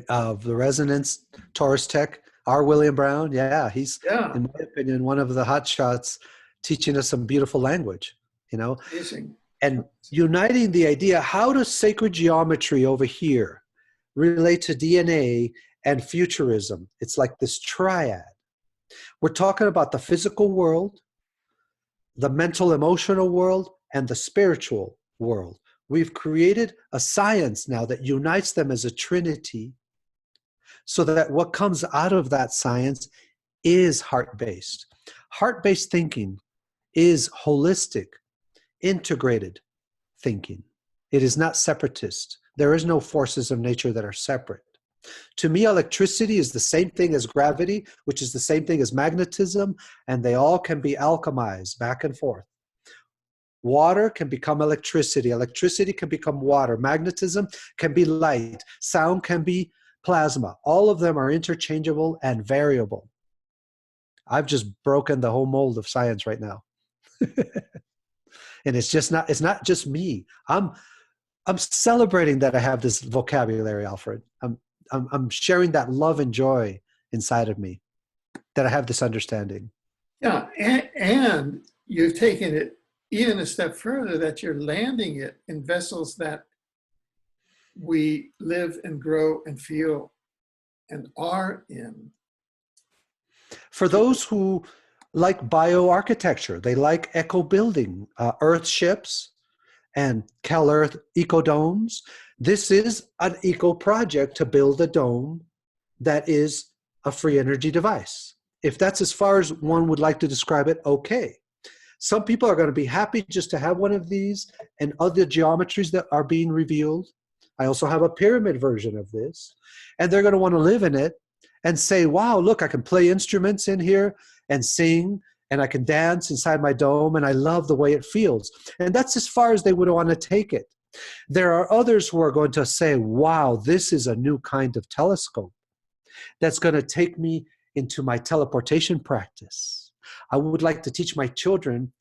Of the Resonance Taurus Tech, our William Brown, yeah, he's, in my opinion, one of the hot shots teaching us some beautiful language, you know? Amazing. And uniting the idea, how does sacred geometry over here relate to DNA and futurism? It's like this triad. We're talking about the physical world, the mental emotional world, and the spiritual world. We've created a science now that unites them as a trinity so that what comes out of that science is heart-based. Heart-based thinking is holistic, integrated thinking. It is not separatist. There is no forces of nature that are separate. To me, electricity is the same thing as gravity, which is the same thing as magnetism, and they all can be alchemized back and forth. Water can become electricity. Electricity can become water. Magnetism can be light. Sound can be plasma. All of them are interchangeable and variable. I've just broken the whole mold of science right now. And it's not just me. I'm celebrating that I have this vocabulary, Alfred. I'm sharing that love and joy inside of me, that I have this understanding. Yeah, and you've taken it even a step further, that you're landing it in vessels that we live and grow and feel and are in. For those who like bioarchitecture, they like eco-building, earth ships and CalEarth eco-domes. This is an eco-project to build a dome that is a free energy device. If that's as far as one would like to describe it, okay. Some people are going to be happy just to have one of these and other geometries that are being revealed. I also have a pyramid version of this, and they're going to want to live in it and say, wow, look, I can play instruments in here and sing, and I can dance inside my dome, and I love the way it feels. And that's as far as they would want to take it. There are others who are going to say, wow, this is a new kind of telescope that's going to take me into my teleportation practice. I would like to teach my children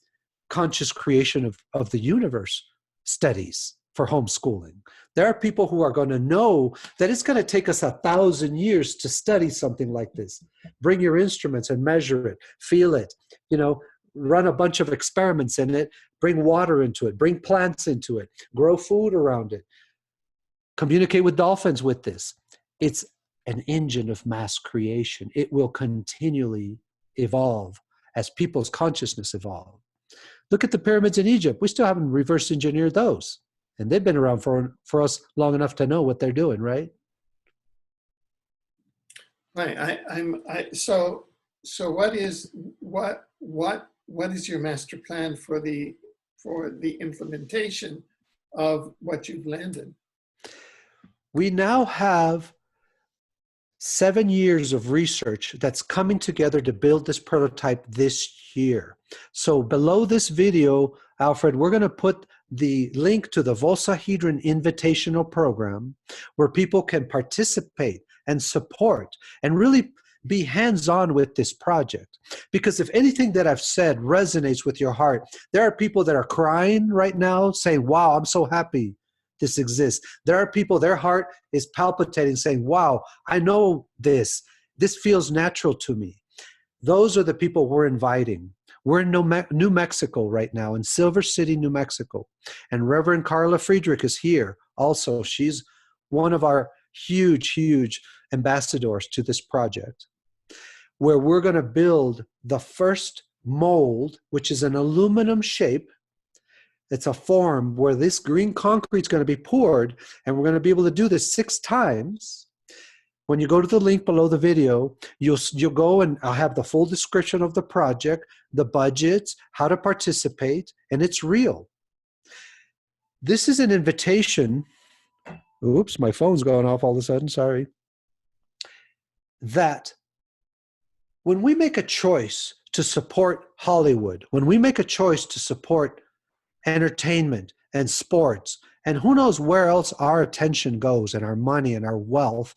conscious creation of the universe studies for homeschooling. There are people who are going to know that it's going to take us 1,000 years to study something like this. Bring your instruments and measure it, feel it, run a bunch of experiments in it, bring water into it, bring plants into it, grow food around it, communicate with dolphins with this. It's an engine of mass creation. It will continually evolve as people's consciousness evolve. Look at the pyramids in Egypt. We still haven't reverse engineered those. And they've been around for us long enough to know what they're doing, right? Right. So what is your master plan for the for the implementation of what you've landed? We now have 7 years of research that's coming together to build this prototype this year. So below this video, Alfred, we're going to put the link to the Vossahedron Invitational Program where people can participate and support and really be hands-on with this project. Because if anything that I've said resonates with your heart, there are people that are crying right now saying, wow, I'm so happy this exists. There are people, their heart is palpitating saying, wow, I know this. This feels natural to me. Those are the people we're inviting. We're in New Mexico right now, in Silver City, New Mexico. And Reverend Carla Friedrich is here also. She's one of our huge, huge ambassadors to this project, where we're going to build the first mold, which is an aluminum shape. It's a form where this green concrete is going to be poured, and we're going to be able to do this 6 times. When you go to the link below the video, you'll go and I'll have the full description of the project, the budgets, how to participate, and it's real. This is an invitation. Oops, my phone's going off all of a sudden, sorry. That when we make a choice to support Hollywood, when we make a choice to support entertainment and sports, and who knows where else our attention goes and our money and our wealth,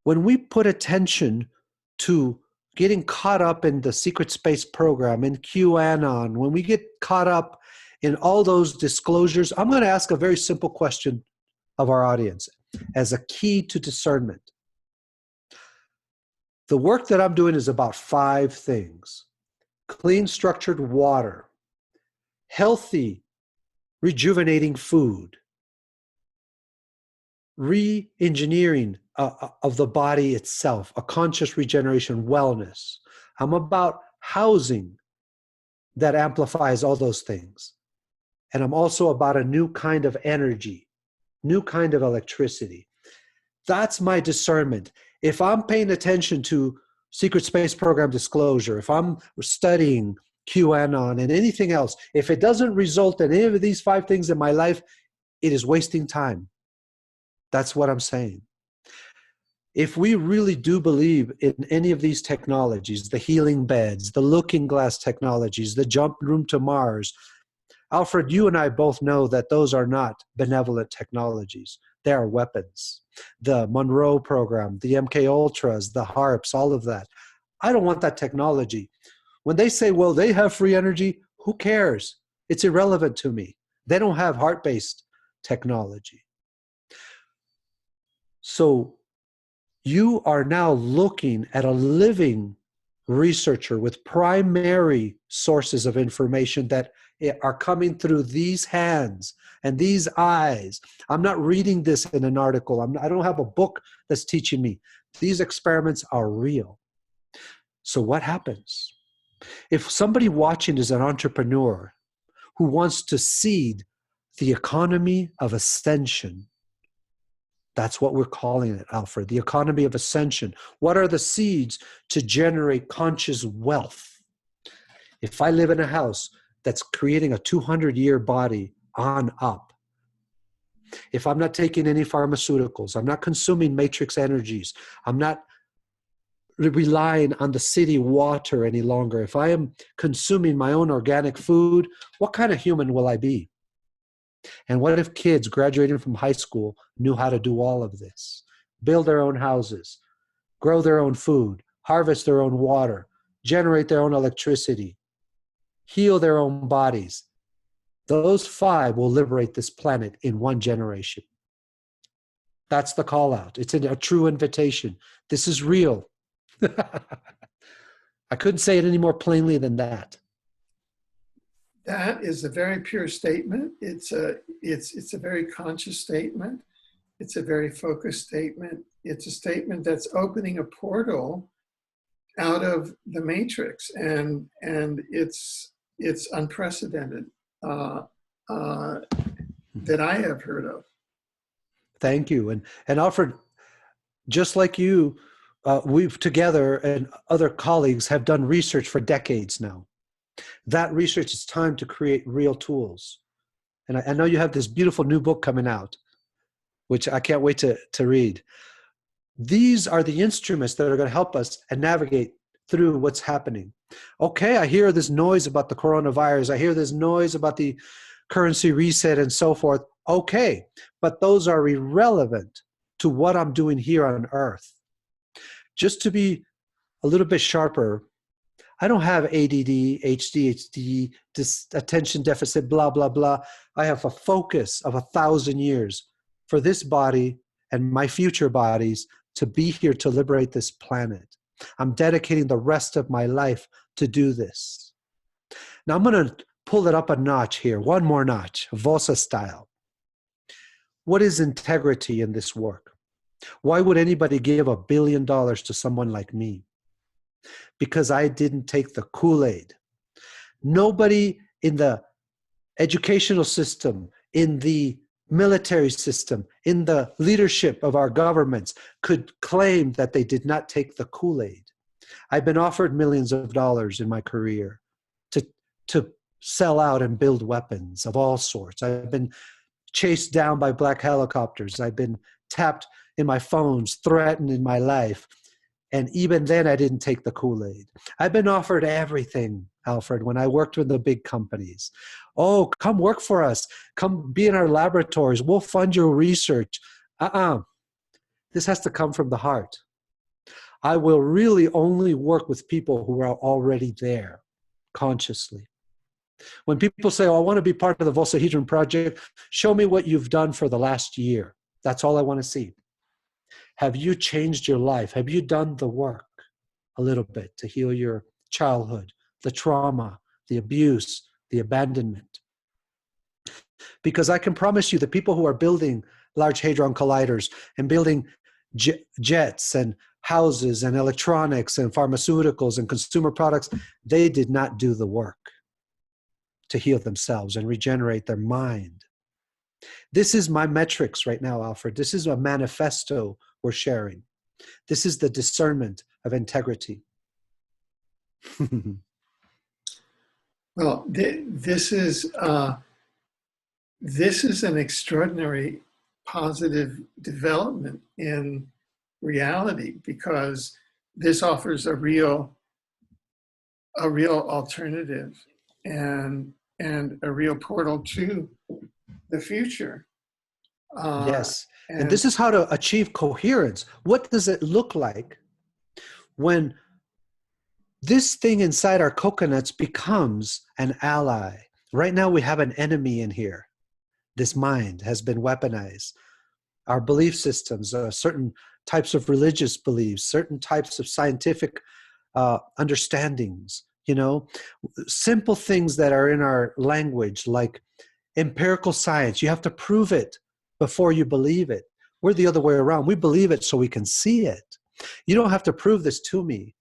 when we put attention to getting caught up in the secret space program, in QAnon, when we get caught up in all those disclosures, I'm going to ask a very simple question of our audience as a key to discernment. The work that I'm doing is about 5 things: clean, structured water, healthy, rejuvenating food, re-engineering of the body itself, a conscious regeneration, wellness. I'm about housing that amplifies all those things. And I'm also about a new kind of energy, new kind of electricity. That's my discernment. If I'm paying attention to secret space program disclosure, if I'm studying QAnon and anything else, if it doesn't result in any of these 5 things in my life, it is wasting time. That's what I'm saying. If we really do believe in any of these technologies, the healing beds, the looking glass technologies, the jump room to Mars, Alfred, you and I both know that those are not benevolent technologies. They are weapons. The Monroe program, the MK Ultras, the HARPs, all of that. I don't want that technology. When they say, well, they have free energy, who cares? It's irrelevant to me. They don't have heart-based technology. So you are now looking at a living researcher with primary sources of information that are coming through these hands and these eyes. I'm not reading this in an article. I don't have a book that's teaching me. These experiments are real. So what happens? If somebody watching is an entrepreneur who wants to seed the economy of ascension, that's what we're calling it, Alfred, the economy of ascension. What are the seeds to generate conscious wealth? If I live in a house that's creating a 200-year body on up, if I'm not taking any pharmaceuticals, I'm not consuming matrix energies, I'm not relying on the city water any longer, if I am consuming my own organic food, what kind of human will I be? And what if kids graduating from high school knew how to do all of this? Build their own houses, grow their own food, harvest their own water, generate their own electricity, heal their own bodies. Those 5 will liberate this planet in 1 generation. That's the call out. It's a true invitation. This is real. I couldn't say it any more plainly than that. That is a very pure statement. It's a very conscious statement. It's a very focused statement. It's a statement that's opening a portal out of the matrix, and it's unprecedented that I have heard of. Thank you. And Alfred, just like you, we've together and other colleagues have done research for decades now. That research is time to create real tools. And I know you have this beautiful new book coming out, which I can't wait to read. These are the instruments that are going to help us and navigate through what's happening. Okay, I hear this noise about the coronavirus. I hear this noise about the currency reset and so forth. Okay, but those are irrelevant to what I'm doing here on Earth. Just to be a little bit sharper, I don't have ADD, ADHD, attention deficit, blah, blah, blah. I have a focus of 1,000 years for this body and my future bodies to be here to liberate this planet. I'm dedicating the rest of my life to do this. Now I'm going to pull it up a notch here, one more notch, Vossa style. What is integrity in this work? Why would anybody give $1 billion to someone like me? Because I didn't take the Kool-Aid. Nobody in the educational system, in the military system, in the leadership of our governments could claim that they did not take the Kool-Aid. I've been offered millions of dollars in my career to sell out and build weapons of all sorts. I've been chased down by black helicopters. I've been tapped in my phones, threatened in my life. And even then, I didn't take the Kool-Aid. I've been offered everything, Alfred, when I worked with the big companies. Oh, come work for us. Come be in our laboratories. We'll fund your research. This has to come from the heart. I will really only work with people who are already there consciously. When people say, oh, I want to be part of the Vossahedron project, show me what you've done for the last year. That's all I want to see. Have you changed your life? Have you done the work a little bit to heal your childhood, the trauma, the abuse, the abandonment? Because I can promise you the people who are building Large Hadron Colliders and building jets and houses and electronics and pharmaceuticals and consumer products, they did not do the work to heal themselves and regenerate their mind. This is my metrics right now, Alfred. This is a manifesto we're sharing. This is the discernment of integrity. Well, this is an extraordinary positive development in reality, because this offers a real alternative and a real portal to the future. Yes. And this is how to achieve coherence. What does it look like when this thing inside our coconuts becomes an ally? Right now we have an enemy in here. This mind has been weaponized. Our belief systems, certain types of religious beliefs, certain types of scientific understandings, simple things that are in our language, like empirical science. You have to prove it before you believe it. We're the other way around. We believe it so we can see it. You don't have to prove this to me,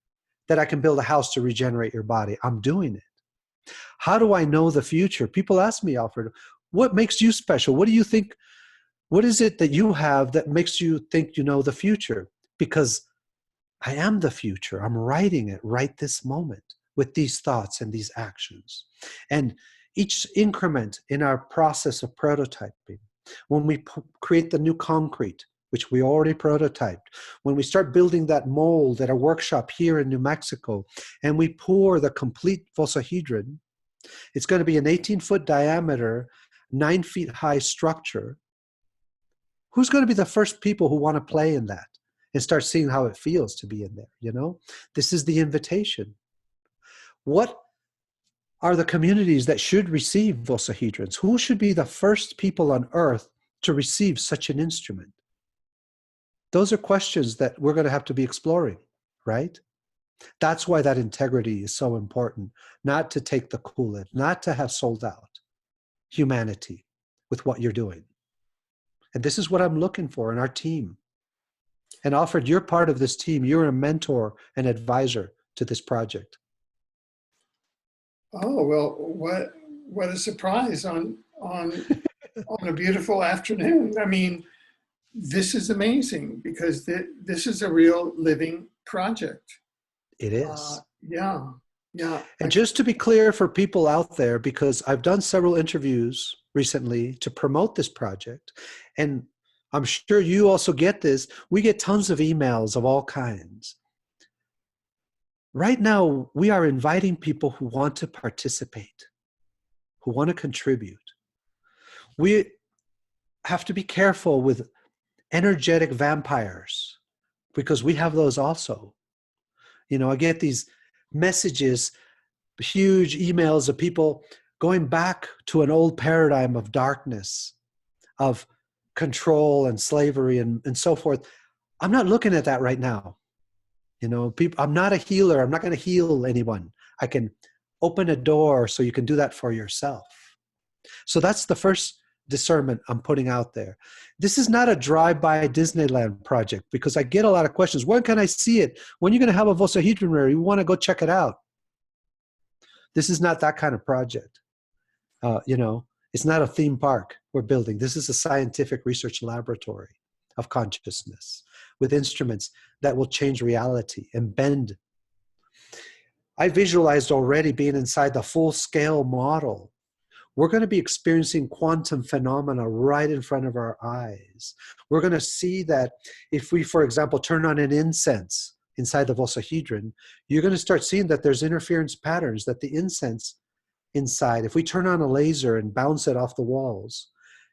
that I can build a house to regenerate your body. I'm doing it. How do I know the future? People ask me, Alfred, what makes you special? What do you think? What is it that you have that makes you think you know the future? Because I am the future. I'm writing it right this moment with these thoughts and these actions. And each increment in our process of prototyping, when we create the new concrete, which we already prototyped, when we start building that mold at a workshop here in New Mexico, and we pour the complete Vossahedron, it's going to be an 18-foot diameter, 9 feet high structure. Who's going to be the first people who want to play in that and start seeing how it feels to be in there? This is the invitation. What are the communities that should receive Vossahedrons? Who should be the first people on earth to receive such an instrument? Those are questions that we're going to have to be exploring, right? That's why that integrity is so important. Not to take the Kool-Aid, not to have sold out humanity with what you're doing. And this is what I'm looking for in our team. And Alfred, you're part of this team. You're a mentor and advisor to this project. Oh, well, what a surprise on a beautiful afternoon. I mean, this is amazing, because this is a real living project. It is. Yeah. Yeah. And just to be clear for people out there, because I've done several interviews recently to promote this project, and I'm sure you also get this, we get tons of emails of all kinds. Right now, we are inviting people who want to participate, who want to contribute. We have to be careful with energetic vampires because we have those also. You know, I get these messages, huge emails of people going back to an old paradigm of darkness, of control and slavery and so forth. I'm not looking at that right now. You know, people, I'm not a healer. I'm not going to heal anyone. I can open a door so you can do that for yourself. So that's the first discernment I'm putting out there. This is not a drive-by Disneyland project because I get a lot of questions. When can I see it? When are you going to have a Vossahedron rare? We want to go check it out. This is not that kind of project. You know, it's not a theme park we're building. This is a scientific research laboratory of consciousness with instruments that will change reality and bend. I visualized already being inside the full-scale model. We're going to be experiencing quantum phenomena right in front of our eyes. We're going to see that if we, for example, turn on an incense inside the Vossahedron, you're going to start seeing that there's interference patterns, that the incense inside, if we turn on a laser and bounce it off the walls,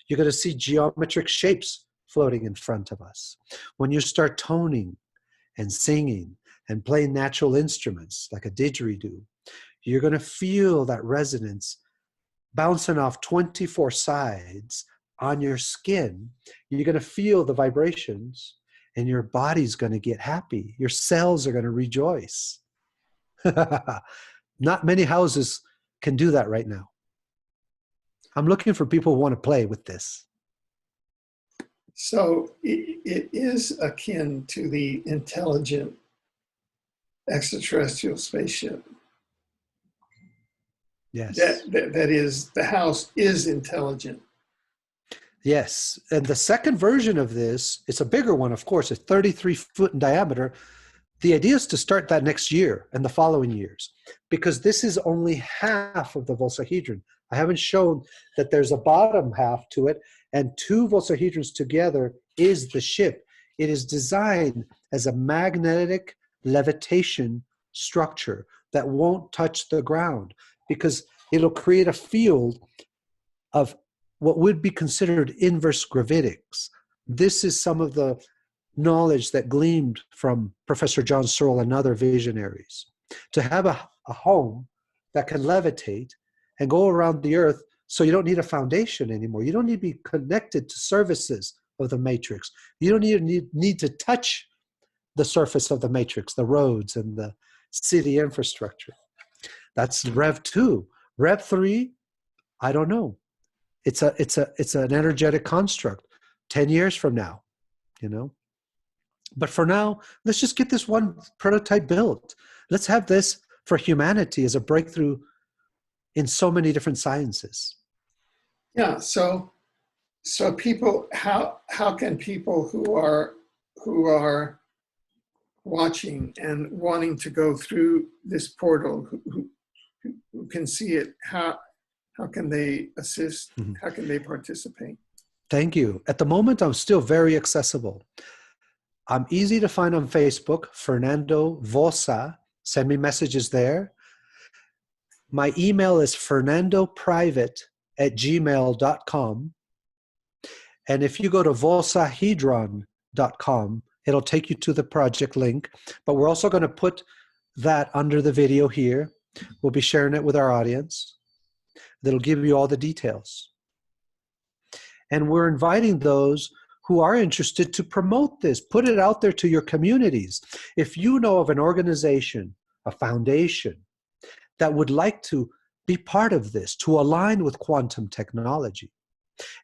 you're going to see geometric shapes floating in front of us. When you start toning and singing and playing natural instruments like a didgeridoo, you're going to feel that resonance bouncing off 24 sides on your skin. You're going to feel the vibrations and your body's going to get happy. Your cells are going to rejoice. Not many houses can do that right now. I'm looking for people who want to play with this. So it is akin to the intelligent extraterrestrial spaceship. Yes. That is, the house is intelligent. Yes. And the second version of this, it's a bigger one, of course, it's 33 foot in diameter. The idea is to start that next year and the following years, because this is only half of the Vossahedron. I haven't shown that there's a bottom half to it, and two Vossahedrons together is the ship. It is designed as a magnetic levitation structure that won't touch the ground, because it'll create a field of what would be considered inverse gravitics. This is some of the knowledge that gleamed from Professor John Searle and other visionaries. To have a home that can levitate and go around the earth so you don't need a foundation anymore. You don't need to be connected to services of the matrix. You don't need to touch the surface of the matrix, the roads and the city infrastructure. That's Rev 2. Rev 3, I don't know. It's an energetic construct 10 years from now, you know. But for now, let's just get this one prototype built. Let's have this for humanity as a breakthrough in so many different sciences. Yeah. So people, how can people who are watching and wanting to go through this portal, who can see it, how can they assist? Mm-hmm. How can they participate? Thank you. At the moment, I'm still very accessible. I'm easy to find on Facebook, Fernando Vossa. Send me messages there. My email is fernandoprivate@gmail.com. And if you go to vossahedron.com, it'll take you to the project link. But we're also going to put that under the video here. We'll be sharing it with our audience. That'll give you all the details. And we're inviting those who are interested to promote this, put it out there to your communities. If you know of an organization, a foundation, that would like to be part of this, to align with quantum technology.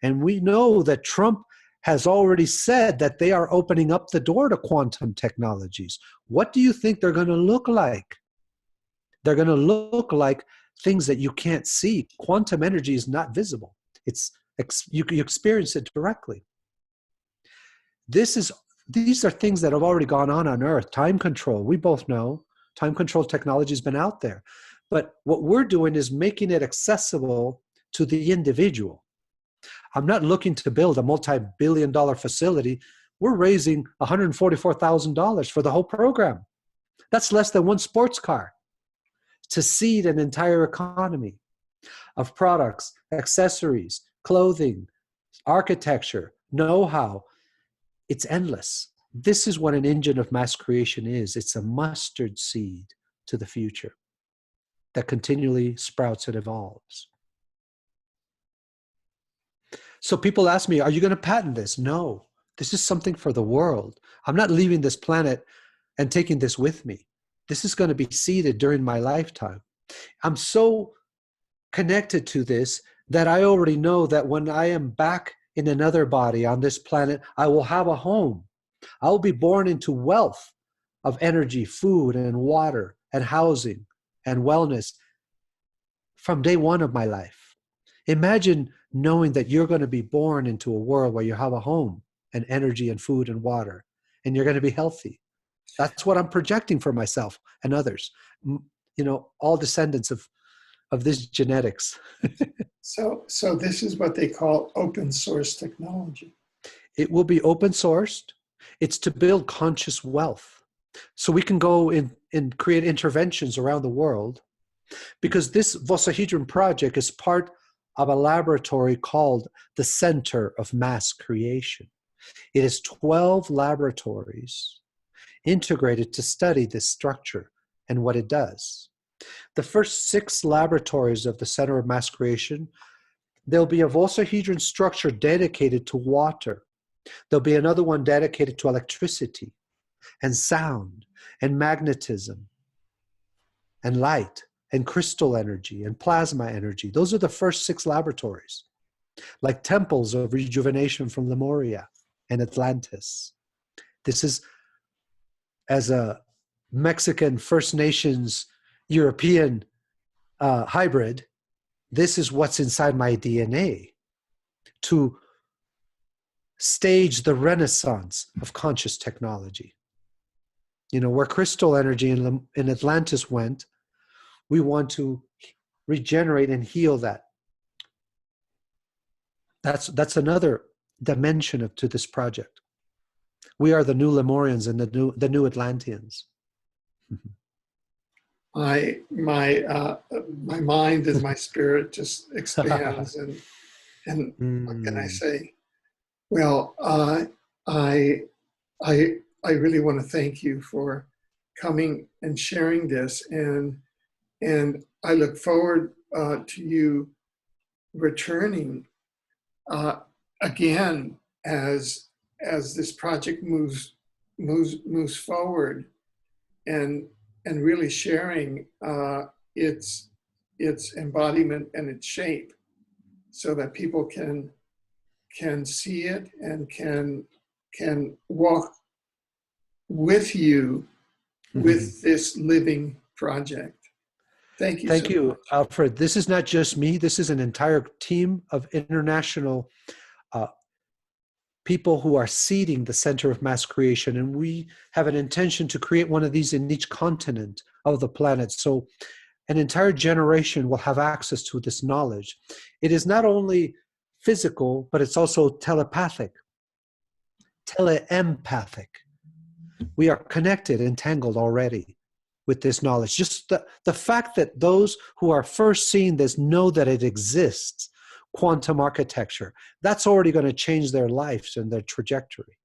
And we know that Trump has already said that they are opening up the door to quantum technologies. What do you think they're going to look like? They're going to look like things that you can't see. Quantum energy is not visible. You experience it directly. These are things that have already gone on Earth. Time control, we both know. Time control technology has been out there. But what we're doing is making it accessible to the individual. I'm not looking to build a multi-billion-dollar facility. We're raising $144,000 for the whole program. That's less than one sports car to seed an entire economy of products, accessories, clothing, architecture, know-how. It's endless. This is what an engine of mass creation is. It's a mustard seed to the future that continually sprouts and evolves. So people ask me, are you going to patent this? No, this is something for the world. I'm not leaving this planet and taking this with me. This is going to be seeded during my lifetime. I'm so connected to this that I already know that when I am back in another body on this planet, I will have a home. I will be born into wealth of energy, food, and water, and housing, and wellness from day one of my life. Imagine knowing that you're going to be born into a world where you have a home and energy and food and water, and you're going to be healthy. That's what I'm projecting for myself and others. You know, all descendants of this genetics. So this is what they call open source technology. It will be open sourced. It's to build conscious wealth. So we can go in and create interventions around the world, because this Vossahedron project is part of a laboratory called the Center of Mass Creation. It is 12 laboratories integrated to study this structure and what it does. The first 6 laboratories of the Center of Mass Creation, there'll be a Vossahedron structure dedicated to water. There'll be another one dedicated to electricity and sound and magnetism and light and crystal energy and plasma energy. Those are the first 6 laboratories, like temples of rejuvenation from Lemuria and Atlantis. This is, as a Mexican First Nations European hybrid, this is what's inside my DNA to stage the renaissance of conscious technology. You know, where crystal energy in Atlantis went, we want to regenerate and heal that. That's another dimension to this project. We are the new Lemurians and the new Atlanteans. My mind and my spirit just expands, and what can I say? Well, I really want to thank you for coming and sharing this, and I look forward to you returning again as this project moves forward, and really sharing its embodiment and its shape, so that people can see it and can walk with you with this living project. Thank you. Thank you, Alfred. This is not just me. This is an entire team of international people who are seeding the Center of Mass Creation. And we have an intention to create one of these in each continent of the planet. So an entire generation will have access to this knowledge. It is not only physical, but it's also telepathic, teleempathic. We are connected, entangled already with this knowledge. Just the fact that those who are first seeing this know that it exists, quantum architecture, that's already going to change their lives and their trajectory.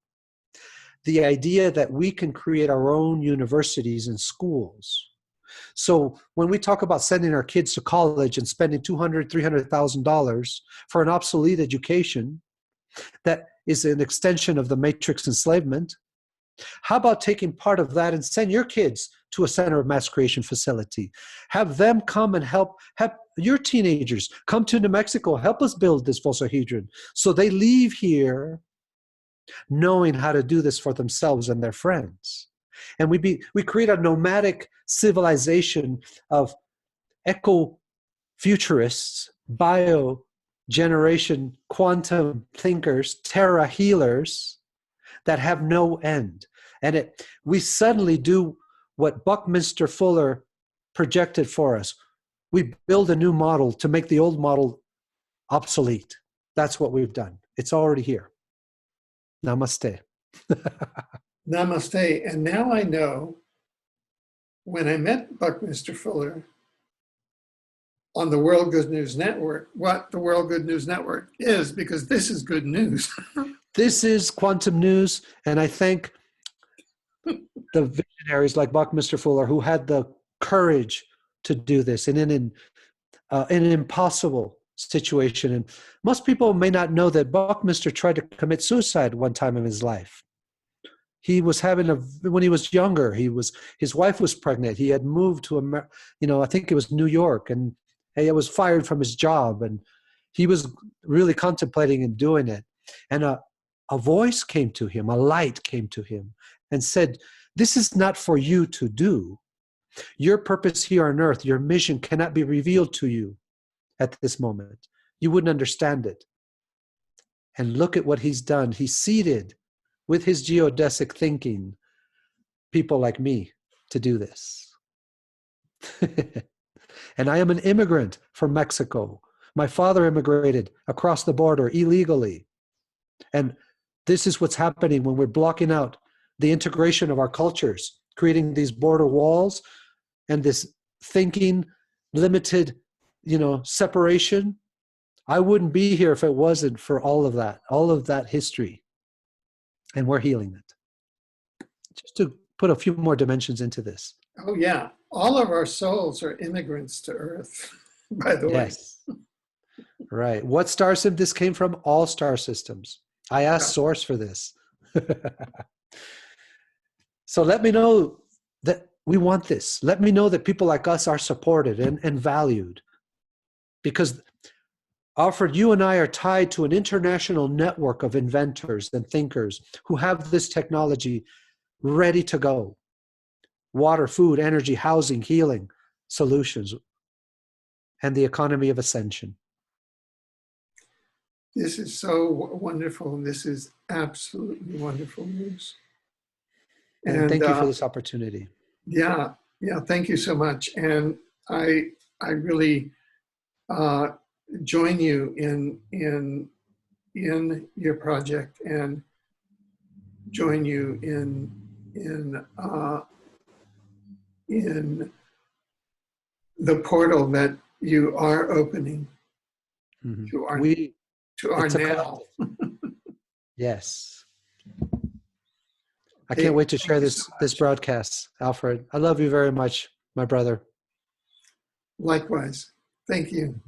The idea that we can create our own universities and schools. So when we talk about sending our kids to college and spending $200,000, $300,000 for an obsolete education that is an extension of the matrix enslavement, how about taking part of that and send your kids to a Center of Mass Creation facility? Have them come and help your teenagers come to New Mexico, help us build this Vossahedron, so they leave here knowing how to do this for themselves and their friends. And we create a nomadic civilization of eco-futurists, bio-generation, quantum thinkers, terra healers that have no end. And we suddenly do what Buckminster Fuller projected for us. We build a new model to make the old model obsolete. That's what we've done. It's already here. Namaste. Namaste. And now I know, when I met Buckminster Fuller on the World Good News Network, what the World Good News Network is, because this is good news. This is quantum news, and I thank the visionaries like Buckminster Fuller who had the courage to do this in an impossible situation. And most people may not know that Buckminster tried to commit suicide one time in his life. He was when he was younger, his wife was pregnant. He had moved to, I think it was New York, and he was fired from his job, and he was really contemplating and doing it. And a voice came to him, a light came to him and said, "This is not for you to do. Your purpose here on earth, your mission cannot be revealed to you at this moment. You wouldn't understand it." And look at what he's done. He seeded with his geodesic thinking people like me to do this. And I am an immigrant from Mexico. My father immigrated across the border illegally. And this is what's happening when we're blocking out the integration of our cultures, creating these border walls and this thinking limited, separation. I wouldn't be here if it wasn't for all of that history. And we're healing it. Just to put a few more dimensions into this. Oh, yeah. All of our souls are immigrants to Earth, by the way. Yes. Right. What star system this came from? All star systems. I asked Source for this. So let me know that we want this. Let me know that people like us are supported and valued. Because, Alfred, you and I are tied to an international network of inventors and thinkers who have this technology ready to go. Water, food, energy, housing, healing, solutions, and the economy of ascension. This is so wonderful. This is absolutely wonderful news. And thank you for this opportunity. Yeah, thank you so much. And I really join you in your project, and join you in the portal that you are opening to our now. Yes. I can't wait to share this broadcast, Alfred. I love you very much, my brother. Likewise. Thank you.